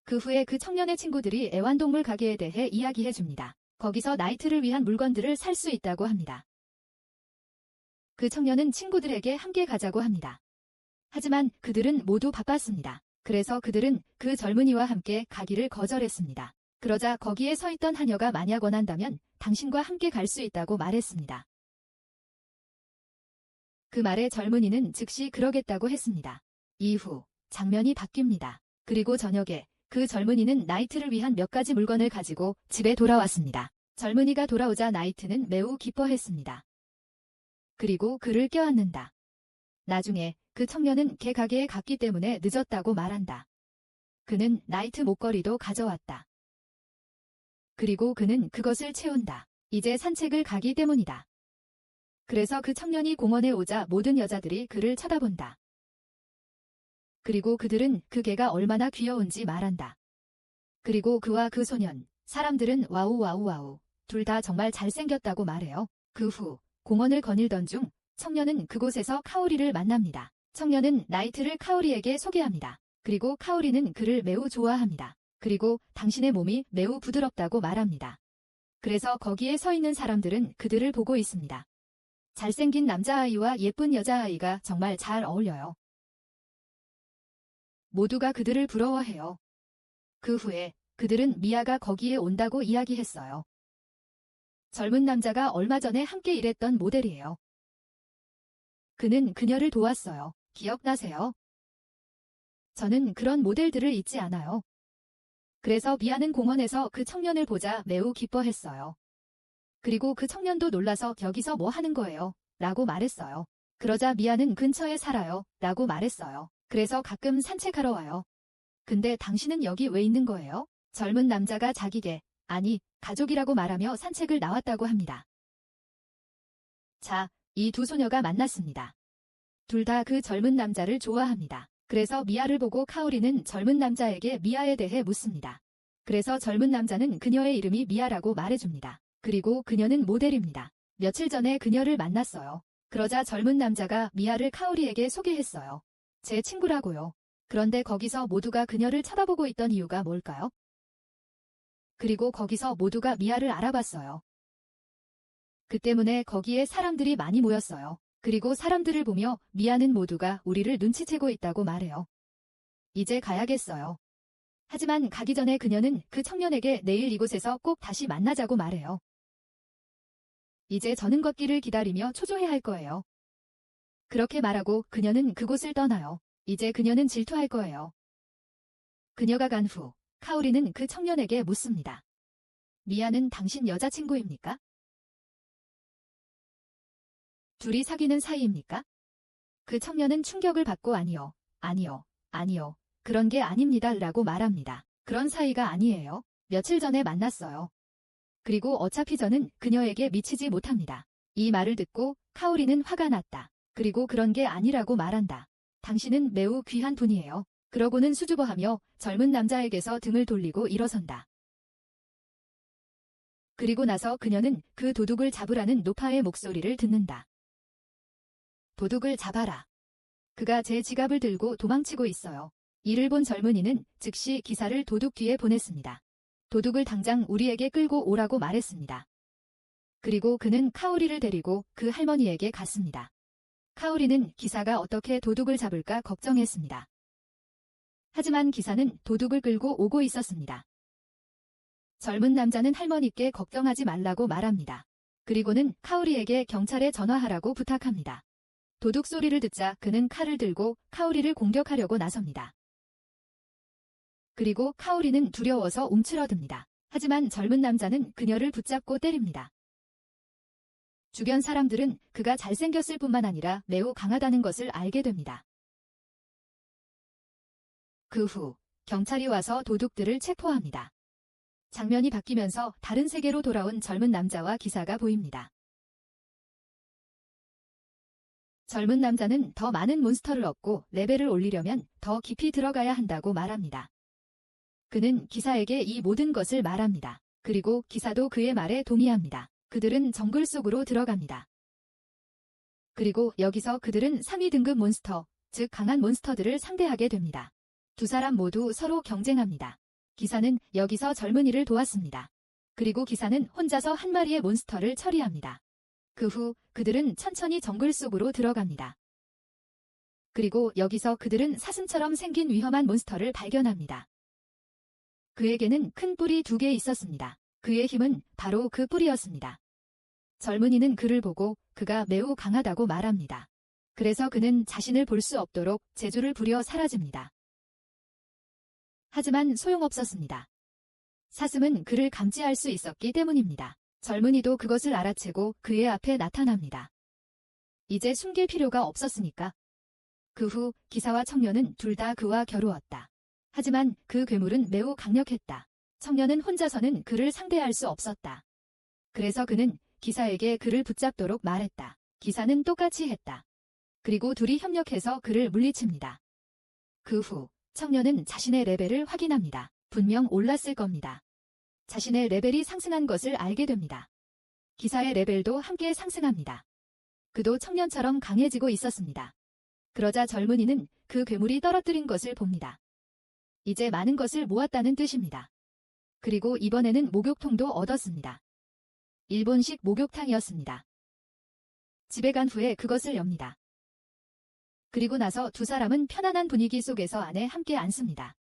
그 후에 그 청년의 친구들이 애완동물 가게에 대해 이야기해 줍니다. 거기서 나이트를 위한 물건들을 살 수 있다고 합니다. 그 청년은 친구들에게 함께 가자고 합니다. 하지만 그들은 모두 바빴습니다. 그래서 그들은 그 젊은이와 함께 가기를 거절했습니다. 그러자 거기에 서 있던 하녀가 만약 원한다면 당신과 함께 갈 수 있다고 말했습니다. 그 말에 젊은이는 즉시 그러겠다고 했습니다. 이후 장면이 바뀝니다. 그리고 저녁에 그 젊은이는 나이트를 위한 몇 가지 물건을 가지고 집에 돌아왔습니다. 젊은이가 돌아오자 나이트는 매우 기뻐했습니다. 그리고 그를 껴안는다. 나중에 그 청년은 개 가게에 갔기 때문에 늦었다고 말한다. 그는 나이트 목걸이도 가져왔다. 그리고 그는 그것을 채운다. 이제 산책을 가기 때문이다. 그래서 그 청년이 공원에 오자 모든 여자들이 그를 쳐다본다. 그리고 그들은 그 개가 얼마나 귀여운지 말한다. 그리고 그와 그 소년, 사람들은 와우 와우 와우, 둘 다 정말 잘생겼다고 말해요. 그 후 공원을 거닐던 중 청년은 그곳에서 카오리를 만납니다. 청년은 나이트를 카오리에게 소개합니다. 그리고 카오리는 그를 매우 좋아합니다. 그리고 당신의 몸이 매우 부드럽다고 말합니다. 그래서 거기에 서 있는 사람들은 그들을 보고 있습니다. 잘생긴 남자아이와 예쁜 여자아이가 정말 잘 어울려요. 모두가 그들을 부러워해요. 그 후에 그들은 미아가 거기에 온다고 이야기했어요. 젊은 남자가 얼마 전에 함께 일했던 모델이에요. 그는 그녀를 도왔어요. 기억나세요? 저는 그런 모델들을 잊지 않아요. 그래서 미아는 공원에서 그 청년을 보자 매우 기뻐했어요. 그리고 그 청년도 놀라서 여기서 뭐 하는 거예요? 라고 말했어요. 그러자 미아는 근처에 살아요. 라고 말했어요. 그래서 가끔 산책하러 와요. 근데 당신은 여기 왜 있는 거예요? 젊은 남자가 자기게, 아니, 가족이라고 말하며 산책을 나왔다고 합니다. 자, 이 두 소녀가 만났습니다. 둘 다 그 젊은 남자를 좋아합니다. 그래서 미아를 보고 카오리는 젊은 남자에게 미아에 대해 묻습니다. 그래서 젊은 남자는 그녀의 이름이 미아라고 말해줍니다. 그리고 그녀는 모델입니다. 며칠 전에 그녀를 만났어요. 그러자 젊은 남자가 미아를 카오리에게 소개했어요. 제 친구라고요. 그런데 거기서 모두가 그녀를 쳐다보고 있던 이유가 뭘까요? 그리고 거기서 모두가 미아를 알아봤어요. 그 때문에 거기에 사람들이 많이 모였어요. 그리고 사람들을 보며 미아는 모두가 우리를 눈치채고 있다고 말해요. 이제 가야겠어요. 하지만 가기 전에 그녀는 그 청년에게 내일 이곳에서 꼭 다시 만나자고 말해요. 이제 저는 걷기를 기다리며 초조해 할 거예요. 그렇게 말하고 그녀는 그곳을 떠나요. 이제 그녀는 질투할 거예요. 그녀가 간 후 카오리는 그 청년에게 묻습니다. 미아는 당신 여자친구입니까? 둘이 사귀는 사이입니까? 그 청년은 충격을 받고 아니요, 아니요, 아니요, 그런 게 아닙니다 라고 말합니다. 그런 사이가 아니에요. 며칠 전에 만났어요. 그리고 어차피 저는 그녀에게 미치지 못합니다. 이 말을 듣고 카오리는 화가 났다. 그리고 그런 게 아니라고 말한다. 당신은 매우 귀한 분이에요. 그러고는 수줍어하며 젊은 남자에게서 등을 돌리고 일어선다. 그리고 나서 그녀는 그 도둑을 잡으라는 노파의 목소리를 듣는다. 도둑을 잡아라. 그가 제 지갑을 들고 도망치고 있어요. 이를 본 젊은이는 즉시 기사를 도둑 뒤에 보냈습니다. 도둑을 당장 우리에게 끌고 오라고 말했습니다. 그리고 그는 카오리를 데리고 그 할머니에게 갔습니다. 카오리는 기사가 어떻게 도둑을 잡을까 걱정했습니다. 하지만 기사는 도둑을 끌고 오고 있었습니다. 젊은 남자는 할머니께 걱정하지 말라고 말합니다. 그리고는 카오리에게 경찰에 전화하라고 부탁합니다. 도둑 소리를 듣자 그는 칼을 들고 카오리를 공격하려고 나섭니다. 그리고 카오리는 두려워서 움츠러듭니다. 하지만 젊은 남자는 그녀를 붙잡고 때립니다. 주변 사람들은 그가 잘생겼을 뿐만 아니라 매우 강하다는 것을 알게 됩니다. 그 후 경찰이 와서 도둑들을 체포합니다. 장면이 바뀌면서 다른 세계로 돌아온 젊은 남자와 기사가 보입니다. 젊은 남자는 더 많은 몬스터를 얻고 레벨을 올리려면 더 깊이 들어가야 한다고 말합니다. 그는 기사에게 이 모든 것을 말합니다. 그리고 기사도 그의 말에 동의합니다. 그들은 정글 속으로 들어갑니다. 그리고 여기서 그들은 상위 등급 몬스터, 즉 강한 몬스터들을 상대하게 됩니다. 두 사람 모두 서로 경쟁합니다. 기사는 여기서 젊은이를 도왔습니다. 그리고 기사는 혼자서 한 마리의 몬스터를 처리합니다. 그 후 그들은 천천히 정글 속으로 들어갑니다. 그리고 여기서 그들은 사슴처럼 생긴 위험한 몬스터를 발견합니다. 그에게는 큰 뿔이 2개 있었습니다. 그의 힘은 바로 그 뿔이었습니다. 젊은이는 그를 보고 그가 매우 강하다고 말합니다. 그래서 그는 자신을 볼 수 없도록 재주를 부려 사라집니다. 하지만 소용없었습니다. 사슴은 그를 감지할 수 있었기 때문입니다. 젊은이도 그것을 알아채고 그의 앞에 나타납니다. 이제 숨길 필요가 없었으니까. 그 후 기사와 청년은 둘 다 그와 겨루었다. 하지만 그 괴물은 매우 강력했다. 청년은 혼자서는 그를 상대할 수 없었다. 그래서 그는 기사에게 그를 붙잡도록 말했다. 기사는 똑같이 했다. 그리고 둘이 협력해서 그를 물리칩니다. 그 후 청년은 자신의 레벨을 확인합니다. 분명 올랐을 겁니다. 자신의 레벨이 상승한 것을 알게 됩니다. 기사의 레벨도 함께 상승합니다. 그도 청년처럼 강해지고 있었습니다. 그러자 젊은이는 그 괴물이 떨어뜨린 것을 봅니다. 이제 많은 것을 모았다는 뜻입니다. 그리고 이번에는 목욕통도 얻었습니다. 일본식 목욕탕이었습니다. 집에 간 후에 그것을 엽니다. 그리고 나서 두 사람은 편안한 분위기 속에서 안에 함께 앉습니다.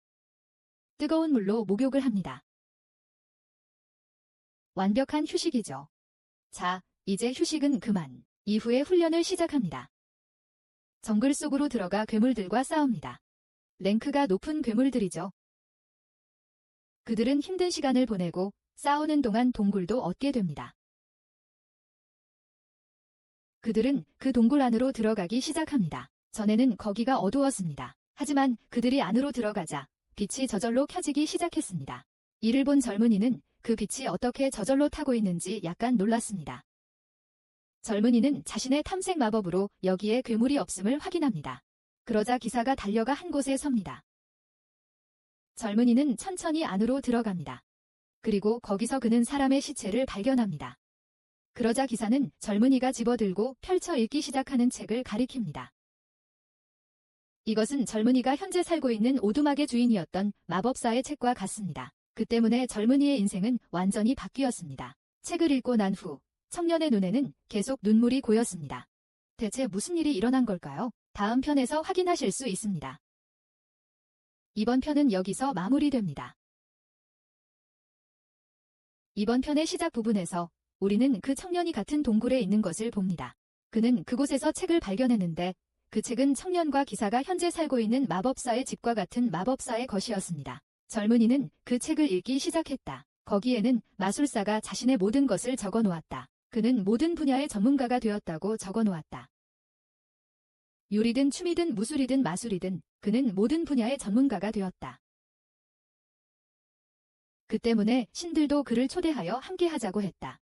뜨거운 물로 목욕을 합니다. 완벽한 휴식이죠. 자, 이제 휴식은 그만. 이후에 훈련을 시작합니다. 정글 속으로 들어가 괴물들과 싸웁니다. 랭크가 높은 괴물들이죠. 그들은 힘든 시간을 보내고 싸우는 동안 동굴도 얻게 됩니다. 그들은 그 동굴 안으로 들어가기 시작합니다. 전에는 거기가 어두웠습니다. 하지만 그들이 안으로 들어가자 빛이 저절로 켜지기 시작했습니다. 이를 본 젊은이는 그 빛이 어떻게 저절로 타고 있는지 약간 놀랐습니다. 젊은이는 자신의 탐색 마법으로 여기에 괴물이 없음을 확인합니다. 그러자 기사가 달려가 한 곳에 섭니다. 젊은이는 천천히 안으로 들어갑니다. 그리고 거기서 그는 사람의 시체를 발견합니다. 그러자 기사는 젊은이가 집어들고 펼쳐 읽기 시작하는 책을 가리킵니다. 이것은 젊은이가 현재 살고 있는 오두막의 주인이었던 마법사의 책과 같습니다. 그 때문에 젊은이의 인생은 완전히 바뀌었습니다. 책을 읽고 난 후 청년의 눈에는 계속 눈물이 고였습니다. 대체 무슨 일이 일어난 걸까요? 다음 편에서 확인하실 수 있습니다. 이번 편은 여기서 마무리됩니다. 이번 편의 시작 부분에서 우리는 그 청년이 같은 동굴에 있는 것을 봅니다. 그는 그곳에서 책을 발견했는데 그 책은 청년과 기사가 현재 살고 있는 마법사의 집과 같은 마법사의 것이었습니다. 젊은이는 그 책을 읽기 시작했다. 거기에는 마술사가 자신의 모든 것을 적어놓았다. 그는 모든 분야의 전문가가 되었다고 적어놓았다. 요리든 춤이든 무술이든 마술이든 그는 모든 분야의 전문가가 되었다. 그 때문에 신들도 그를 초대하여 함께 하자고 했다.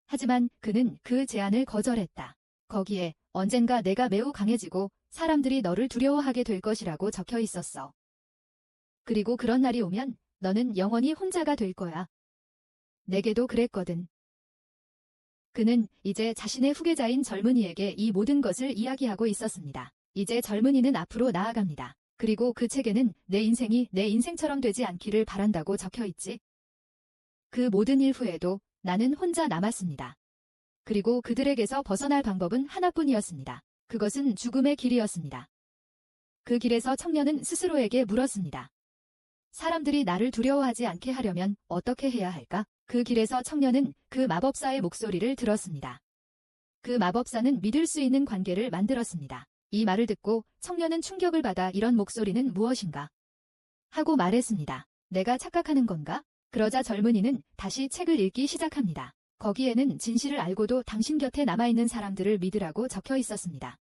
하지만 그는 그 제안을 거절했다. 거기에 언젠가 내가 매우 강해지고 사람들이 너를 두려워하게 될 것이라고 적혀 있었어. 그리고 그런 날이 오면 너는 영원히 혼자가 될 거야. 내게도 그랬거든. 그는 이제 자신의 후계자인 젊은이에게 이 모든 것을 이야기하고 있었습니다. 이제 젊은이는 앞으로 나아갑니다. 그리고 그 책에는 내 인생이 내 인생처럼 되지 않기를 바란다고 적혀 있지. 그 모든 일 후에도 나는 혼자 남았습니다. 그리고 그들에게서 벗어날 방법은 하나뿐이었습니다. 그것은 죽음의 길이었습니다. 그 길에서 청년은 스스로에게 물었습니다. 사람들이 나를 두려워하지 않게 하려면 어떻게 해야 할까? 그 길에서 청년은 그 마법사의 목소리를 들었습니다. 그 마법사는 믿을 수 있는 관계를 만들었습니다. 이 말을 듣고 청년은 충격을 받아 이런 목소리는 무엇인가? 하고 말했습니다. 내가 착각하는 건가? 그러자 젊은이는 다시 책을 읽기 시작합니다. 거기에는 진실을 알고도 당신 곁에 남아있는 사람들을 믿으라고 적혀 있었습니다.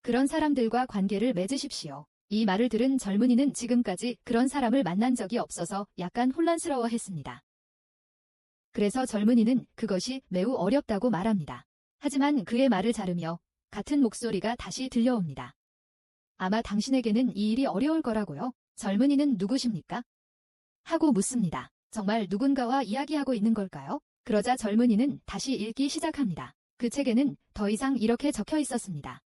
그런 사람들과 관계를 맺으십시오. 이 말을 들은 젊은이는 지금까지 그런 사람을 만난 적이 없어서 약간 혼란스러워했습니다. 그래서 젊은이는 그것이 매우 어렵다고 말합니다. 하지만 그의 말을 자르며 같은 목소리가 다시 들려옵니다. 아마 당신에게는 이 일이 어려울 거라고요. 젊은이는 누구십니까? 하고 묻습니다. 정말 누군가와 이야기하고 있는 걸까요? 그러자 젊은이는 다시 읽기 시작합니다. 그 책에는 더 이상 이렇게 적혀 있었습니다.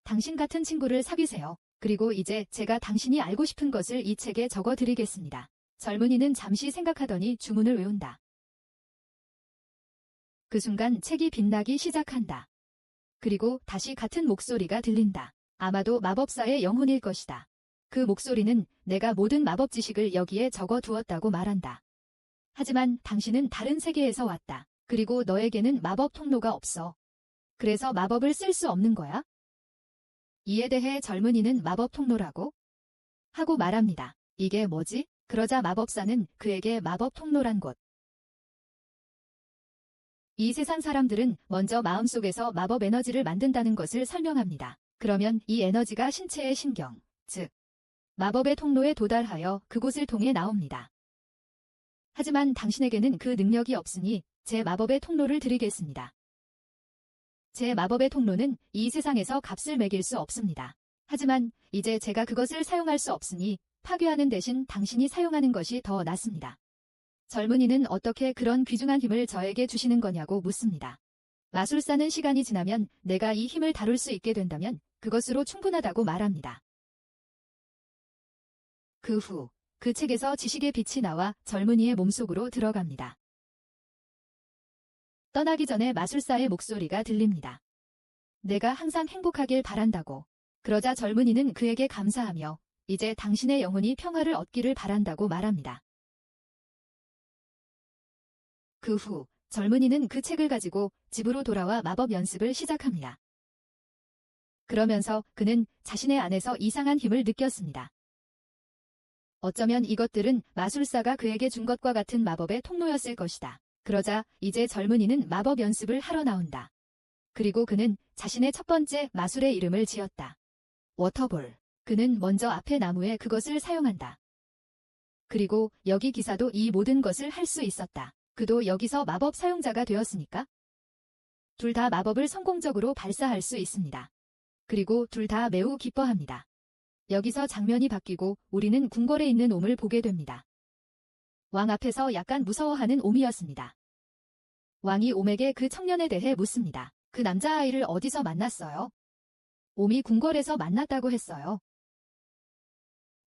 당신 같은 친구를 사귀세요. 그리고 이제 제가 당신이 알고 싶은 것을 이 책에 적어 드리겠습니다. 젊은이는 잠시 생각하더니 주문을 외운다. 그 순간 책이 빛나기 시작한다. 그리고 다시 같은 목소리가 들린다. 아마도 마법사의 영혼일 것이다. 그 목소리는 내가 모든 마법 지식을 여기에 적어 두었다고 말한다. 하지만 당신은 다른 세계에서 왔다. 그리고 너에게는 마법 통로가 없어. 그래서 마법을 쓸 수 없는 거야? 이에 대해 젊은이는 마법 통로라고? 하고 말합니다. 이게 뭐지? 그러자 마법사는 그에게 마법 통로란 곳. 이 세상 사람들은 먼저 마음속에서 마법 에너지를 만든다는 것을 설명합니다. 그러면 이 에너지가 신체의 신경, 즉 마법의 통로에 도달하여 그곳을 통해 나옵니다. 하지만 당신에게는 그 능력이 없으니 제 마법의 통로를 드리겠습니다. 제 마법의 통로는 이 세상에서 값을 매길 수 없습니다. 하지만 이제 제가 그것을 사용할 수 없으니 파괴하는 대신 당신이 사용하는 것이 더 낫습니다. 젊은이는 어떻게 그런 귀중한 힘을 저에게 주시는 거냐고 묻습니다. 마술사는 시간이 지나면 내가 이 힘을 다룰 수 있게 된다면 그것으로 충분하다고 말합니다. 그 후, 그 책에서 지식의 빛이 나와 젊은이의 몸속으로 들어갑니다. 떠나기 전에 마술사의 목소리가 들립니다. 내가 항상 행복하길 바란다고. 그러자 젊은이는 그에게 감사하며 이제 당신의 영혼이 평화를 얻기를 바란다고 말합니다. 그 후 젊은이는 그 책을 가지고 집으로 돌아와 마법 연습을 시작합니다. 그러면서 그는 자신의 안에서 이상한 힘을 느꼈습니다. 어쩌면 이것들은 마술사가 그에게 준 것과 같은 마법의 통로였을 것이다. 그러자 이제 젊은이는 마법 연습을 하러 나온다. 그리고 그는 자신의 첫 번째 마술의 이름을 지었다. 워터볼. 그는 먼저 앞에 나무에 그것을 사용한다. 그리고 여기 기사도 이 모든 것을 할 수 있었다. 그도 여기서 마법 사용자가 되었으니까. 둘 다 마법을 성공적으로 발사할 수 있습니다. 그리고 둘 다 매우 기뻐합니다. 여기서 장면이 바뀌고 우리는 궁궐에 있는 옴을 보게 됩니다. 왕 앞에서 약간 무서워하는 옴이었습니다. 왕이 옴에게 그 청년에 대해 묻습니다. 그 남자아이를 어디서 만났어요? 옴이 궁궐에서 만났다고 했어요.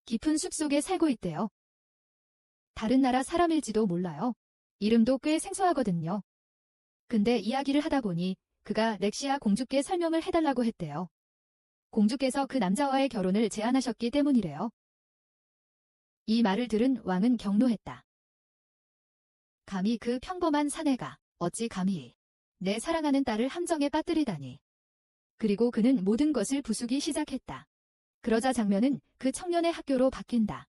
깊은 숲속에 살고 있대요. 다른 나라 사람일지도 몰라요. 이름도 꽤 생소하거든요. 근데 이야기를 하다 보니 그가 렉시아 공주께 설명을 해달라고 했대요. 공주께서 그 남자와의 결혼을 제안하셨기 때문이래요. 이 말을 들은 왕은 경노했다. 감히 그 평범한 사내가 어찌 감히 내 사랑하는 딸을 함정에 빠뜨리다니. 그리고 그는 모든 것을 부수기 시작했다. 그러자 장면은 그 청년의 학교로 바뀐다.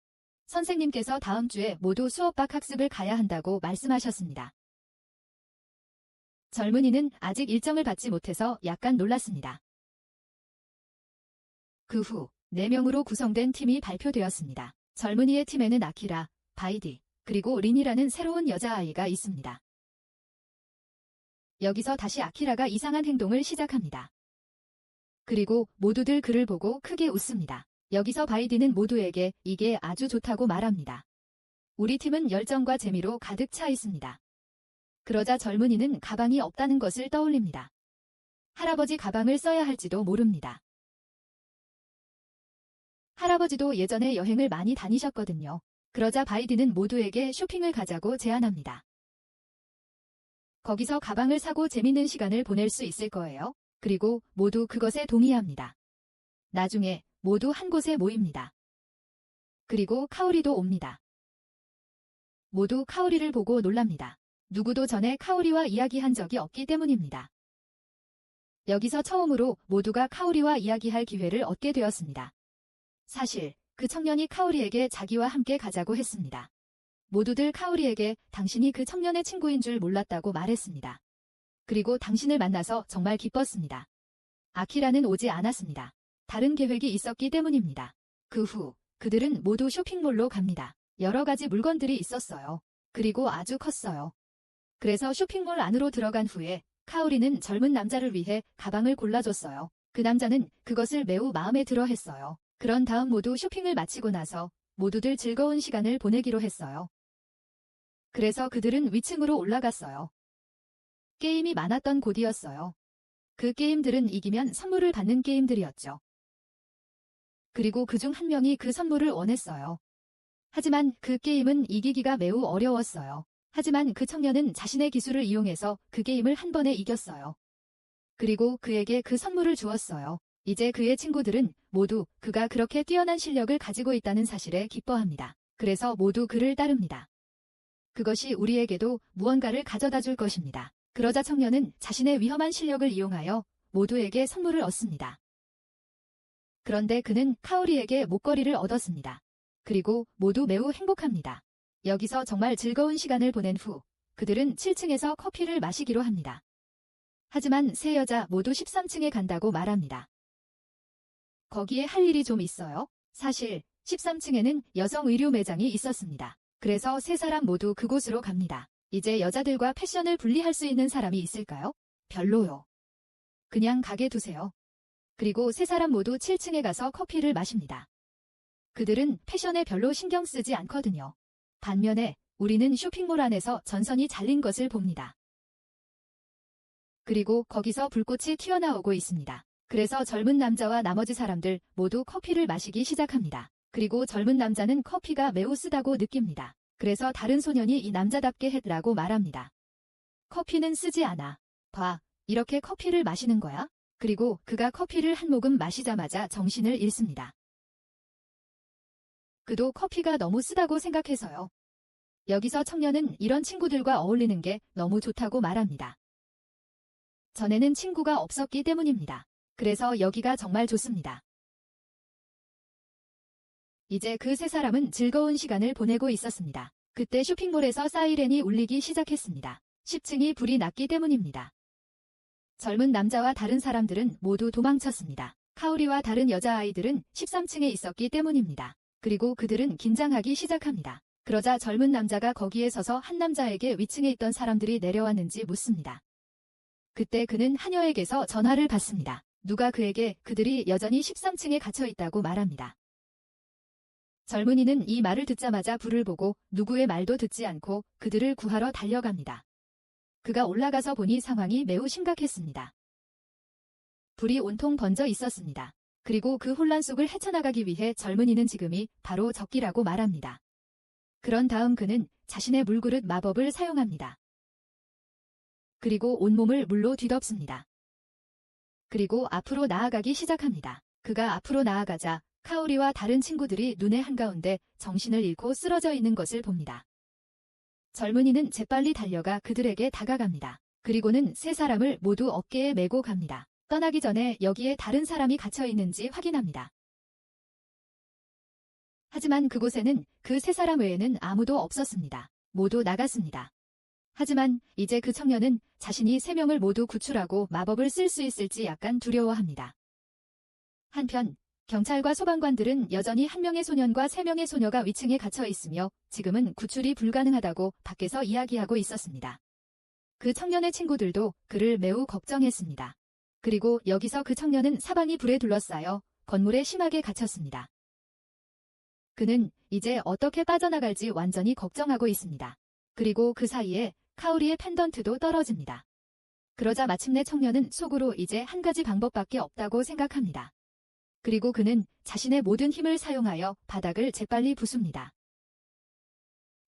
선생님께서 다음 주에 모두 수업박 학습을 가야 한다고 말씀하셨습니다. 젊은이는 아직 일정을 받지 못해서 약간 놀랐습니다. 그 후 4명으로 구성된 팀이 발표되었습니다. 젊은이의 팀에는 아키라, 바이디, 그리고 린이라는 새로운 여자아이가 있습니다. 여기서 다시 아키라가 이상한 행동을 시작합니다. 그리고 모두들 그를 보고 크게 웃습니다. 여기서 바이디는 모두에게 이게 아주 좋다고 말합니다. 우리 팀은 열정과 재미로 가득 차 있습니다. 그러자 젊은이는 가방이 없다는 것을 떠올립니다. 할아버지 가방을 써야 할지도 모릅니다. 할아버지도 예전에 여행을 많이 다니셨거든요. 그러자 바이디는 모두에게 쇼핑을 가자고 제안합니다. 거기서 가방을 사고 재밌는 시간을 보낼 수 있을 거예요. 그리고 모두 그것에 동의합니다. 나중에 모두 한 곳에 모입니다. 그리고 카오리도 옵니다. 모두 카오리를 보고 놀랍니다. 누구도 전에 카오리와 이야기한 적이 없기 때문입니다. 여기서 처음으로 모두가 카오리와 이야기할 기회를 얻게 되었습니다. 사실 그 청년이 카오리에게 자기와 함께 가자고 했습니다. 모두들 카오리에게 당신이 그 청년의 친구인 줄 몰랐다고 말했습니다. 그리고 당신을 만나서 정말 기뻤습니다. 아키라는 오지 않았습니다. 다른 계획이 있었기 때문입니다. 그 후 그들은 모두 쇼핑몰로 갑니다. 여러 가지 물건들이 있었어요. 그리고 아주 컸어요. 그래서 쇼핑몰 안으로 들어간 후에 카오리는 젊은 남자를 위해 가방을 골라줬어요. 그 남자는 그것을 매우 마음에 들어 했어요. 그런 다음 모두 쇼핑을 마치고 나서 모두들 즐거운 시간을 보내기로 했어요. 그래서 그들은 위층으로 올라갔어요. 게임이 많았던 곳이었어요. 그 게임들은 이기면 선물을 받는 게임들이었죠. 그리고 그중 한 명이 그 선물을 원했어요. 하지만 그 게임은 이기기가 매우 어려웠어요. 하지만 그 청년은 자신의 기술을 이용해서 그 게임을 한 번에 이겼어요. 그리고 그에게 그 선물을 주었어요. 이제 그의 친구들은 모두 그가 그렇게 뛰어난 실력을 가지고 있다는 사실에 기뻐합니다. 그래서 모두 그를 따릅니다. 그것이 우리에게도 무언가를 가져다 줄 것입니다. 그러자 청년은 자신의 위험한 실력을 이용하여 모두에게 선물을 얻습니다. 그런데 그는 카오리에게 목걸이를 얻었습니다. 그리고 모두 매우 행복합니다. 여기서 정말 즐거운 시간을 보낸 후 그들은 7층에서 커피를 마시기로 합니다. 하지만 세 여자 모두 13층에 간다고 말합니다. 거기에 할 일이 좀 있어요. 사실 13층에는 여성 의류 매장이 있었습니다. 그래서 세 사람 모두 그곳으로 갑니다. 이제 여자들과 패션을 분리할 수 있는 사람이 있을까요? 별로요. 그냥 가게 두세요. 그리고 세 사람 모두 7층에 가서 커피를 마십니다. 그들은 패션에 별로 신경 쓰지 않거든요. 반면에 우리는 쇼핑몰 안에서 전선이 잘린 것을 봅니다. 그리고 거기서 불꽃이 튀어나오고 있습니다. 그래서 젊은 남자와 나머지 사람들 모두 커피를 마시기 시작합니다. 그리고 젊은 남자는 커피가 매우 쓰다고 느낍니다. 그래서 다른 소년이 이 남자답게 했라고 말합니다. 커피는 쓰지 않아. 봐, 이렇게 커피를 마시는 거야? 그리고 그가 커피를 한 모금 마시자마자 정신을 잃습니다. 그도 커피가 너무 쓰다고 생각해서요. 여기서 청년은 이런 친구들과 어울리는 게 너무 좋다고 말합니다. 전에는 친구가 없었기 때문입니다. 그래서 여기가 정말 좋습니다. 이제 그 세 사람은 즐거운 시간을 보내고 있었습니다. 그때 쇼핑몰에서 사이렌이 울리기 시작했습니다. 10층이 불이 났기 때문입니다. 젊은 남자와 다른 사람들은 모두 도망쳤습니다. 카오리와 다른 여자아이들은 13층에 있었기 때문입니다. 그리고 그들은 긴장하기 시작합니다. 그러자 젊은 남자가 거기에 서서 한 남자에게 위층에 있던 사람들이 내려왔는지 묻습니다. 그때 그는 하녀에게서 전화를 받습니다. 누가 그에게 그들이 여전히 13층에 갇혀 있다고 말합니다. 젊은이는 이 말을 듣자마자 불을 보고 누구의 말도 듣지 않고 그들을 구하러 달려갑니다. 그가 올라가서 보니 상황이 매우 심각했습니다. 불이 온통 번져 있었습니다. 그리고 그 혼란 속을 헤쳐나가기 위해 젊은이는 지금이 바로 적기라고 말합니다. 그런 다음 그는 자신의 물그릇 마법을 사용합니다. 그리고 온몸을 물로 뒤덮습니다. 그리고 앞으로 나아가기 시작합니다. 그가 앞으로 나아가자 카오리와 다른 친구들이 눈의 한가운데 정신을 잃고 쓰러져 있는 것을 봅니다. 젊은이는 재빨리 달려가 그들에게 다가갑니다. 그리고는 세 사람을 모두 어깨에 메고 갑니다. 떠나기 전에 여기에 다른 사람이 갇혀 있는지 확인합니다. 하지만 그곳에는 그 세 사람 외에는 아무도 없었습니다. 모두 나갔습니다. 하지만 이제 그 청년은 자신이 세 명을 모두 구출하고 마법을 쓸 수 있을지 약간 두려워합니다. 한편 경찰과 소방관들은 여전히 한 명의 소년과 세 명의 소녀가 위층에 갇혀 있으며 지금은 구출이 불가능하다고 밖에서 이야기하고 있었습니다. 그 청년의 친구들도 그를 매우 걱정했습니다. 그리고 여기서 그 청년은 사방이 불에 둘러싸여 건물에 심하게 갇혔습니다. 그는 이제 어떻게 빠져나갈지 완전히 걱정하고 있습니다. 그리고 그 사이에 카오리의 펜던트도 떨어집니다. 그러자 마침내 청년은 속으로 이제 한 가지 방법밖에 없다고 생각합니다. 그리고 그는 자신의 모든 힘을 사용하여 바닥을 재빨리 부숩니다.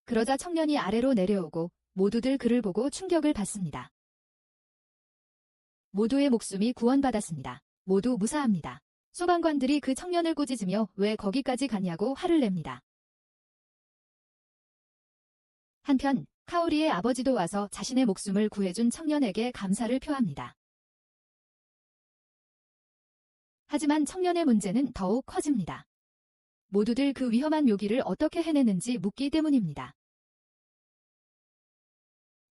그러자 청년이 아래로 내려오고 모두들 그를 보고 충격을 받습니다. 모두의 목숨이 구원받았습니다. 모두 무사합니다. 소방관들이 그 청년을 꾸짖으며 왜 거기까지 갔냐고 화를 냅니다. 한편 카오리의 아버지도 와서 자신의 목숨을 구해준 청년에게 감사를 표합니다. 하지만 청년의 문제는 더욱 커집니다. 모두들 그 위험한 묘기를 어떻게 해내는지 묻기 때문입니다.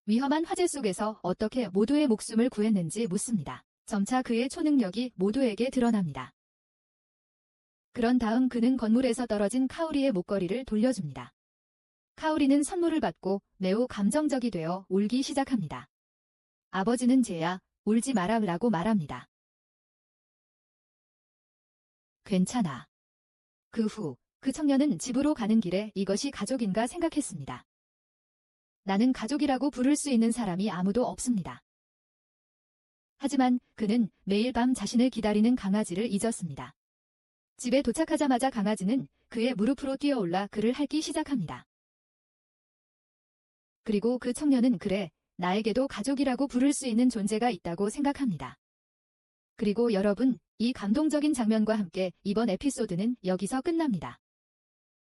위험한 화재 속에서 어떻게 모두의 목숨을 구했는지 묻습니다. 점차 그의 초능력이 모두에게 드러납니다. 그런 다음 그는 건물에서 떨어진 카오리의 목걸이를 돌려줍니다. 카오리는 선물을 받고 매우 감정적이 되어 울기 시작합니다. 아버지는 쟤야, 울지 마라라고 말합니다. 괜찮아. 그 후, 그 청년은 집으로 가는 길에 이것이 가족인가 생각했습니다. 나는 가족이라고 부를 수 있는 사람이 아무도 없습니다. 하지만 그는 매일 밤 자신을 기다리는 강아지를 잊었습니다. 집에 도착하자마자 강아지는 그의 무릎으로 뛰어올라 그를 핥기 시작합니다. 그리고 그 청년은 그래, 나에게도 가족이라고 부를 수 있는 존재가 있다고 생각합니다. 그리고 여러분, 이 감동적인 장면과 함께 이번 에피소드는 여기서 끝납니다.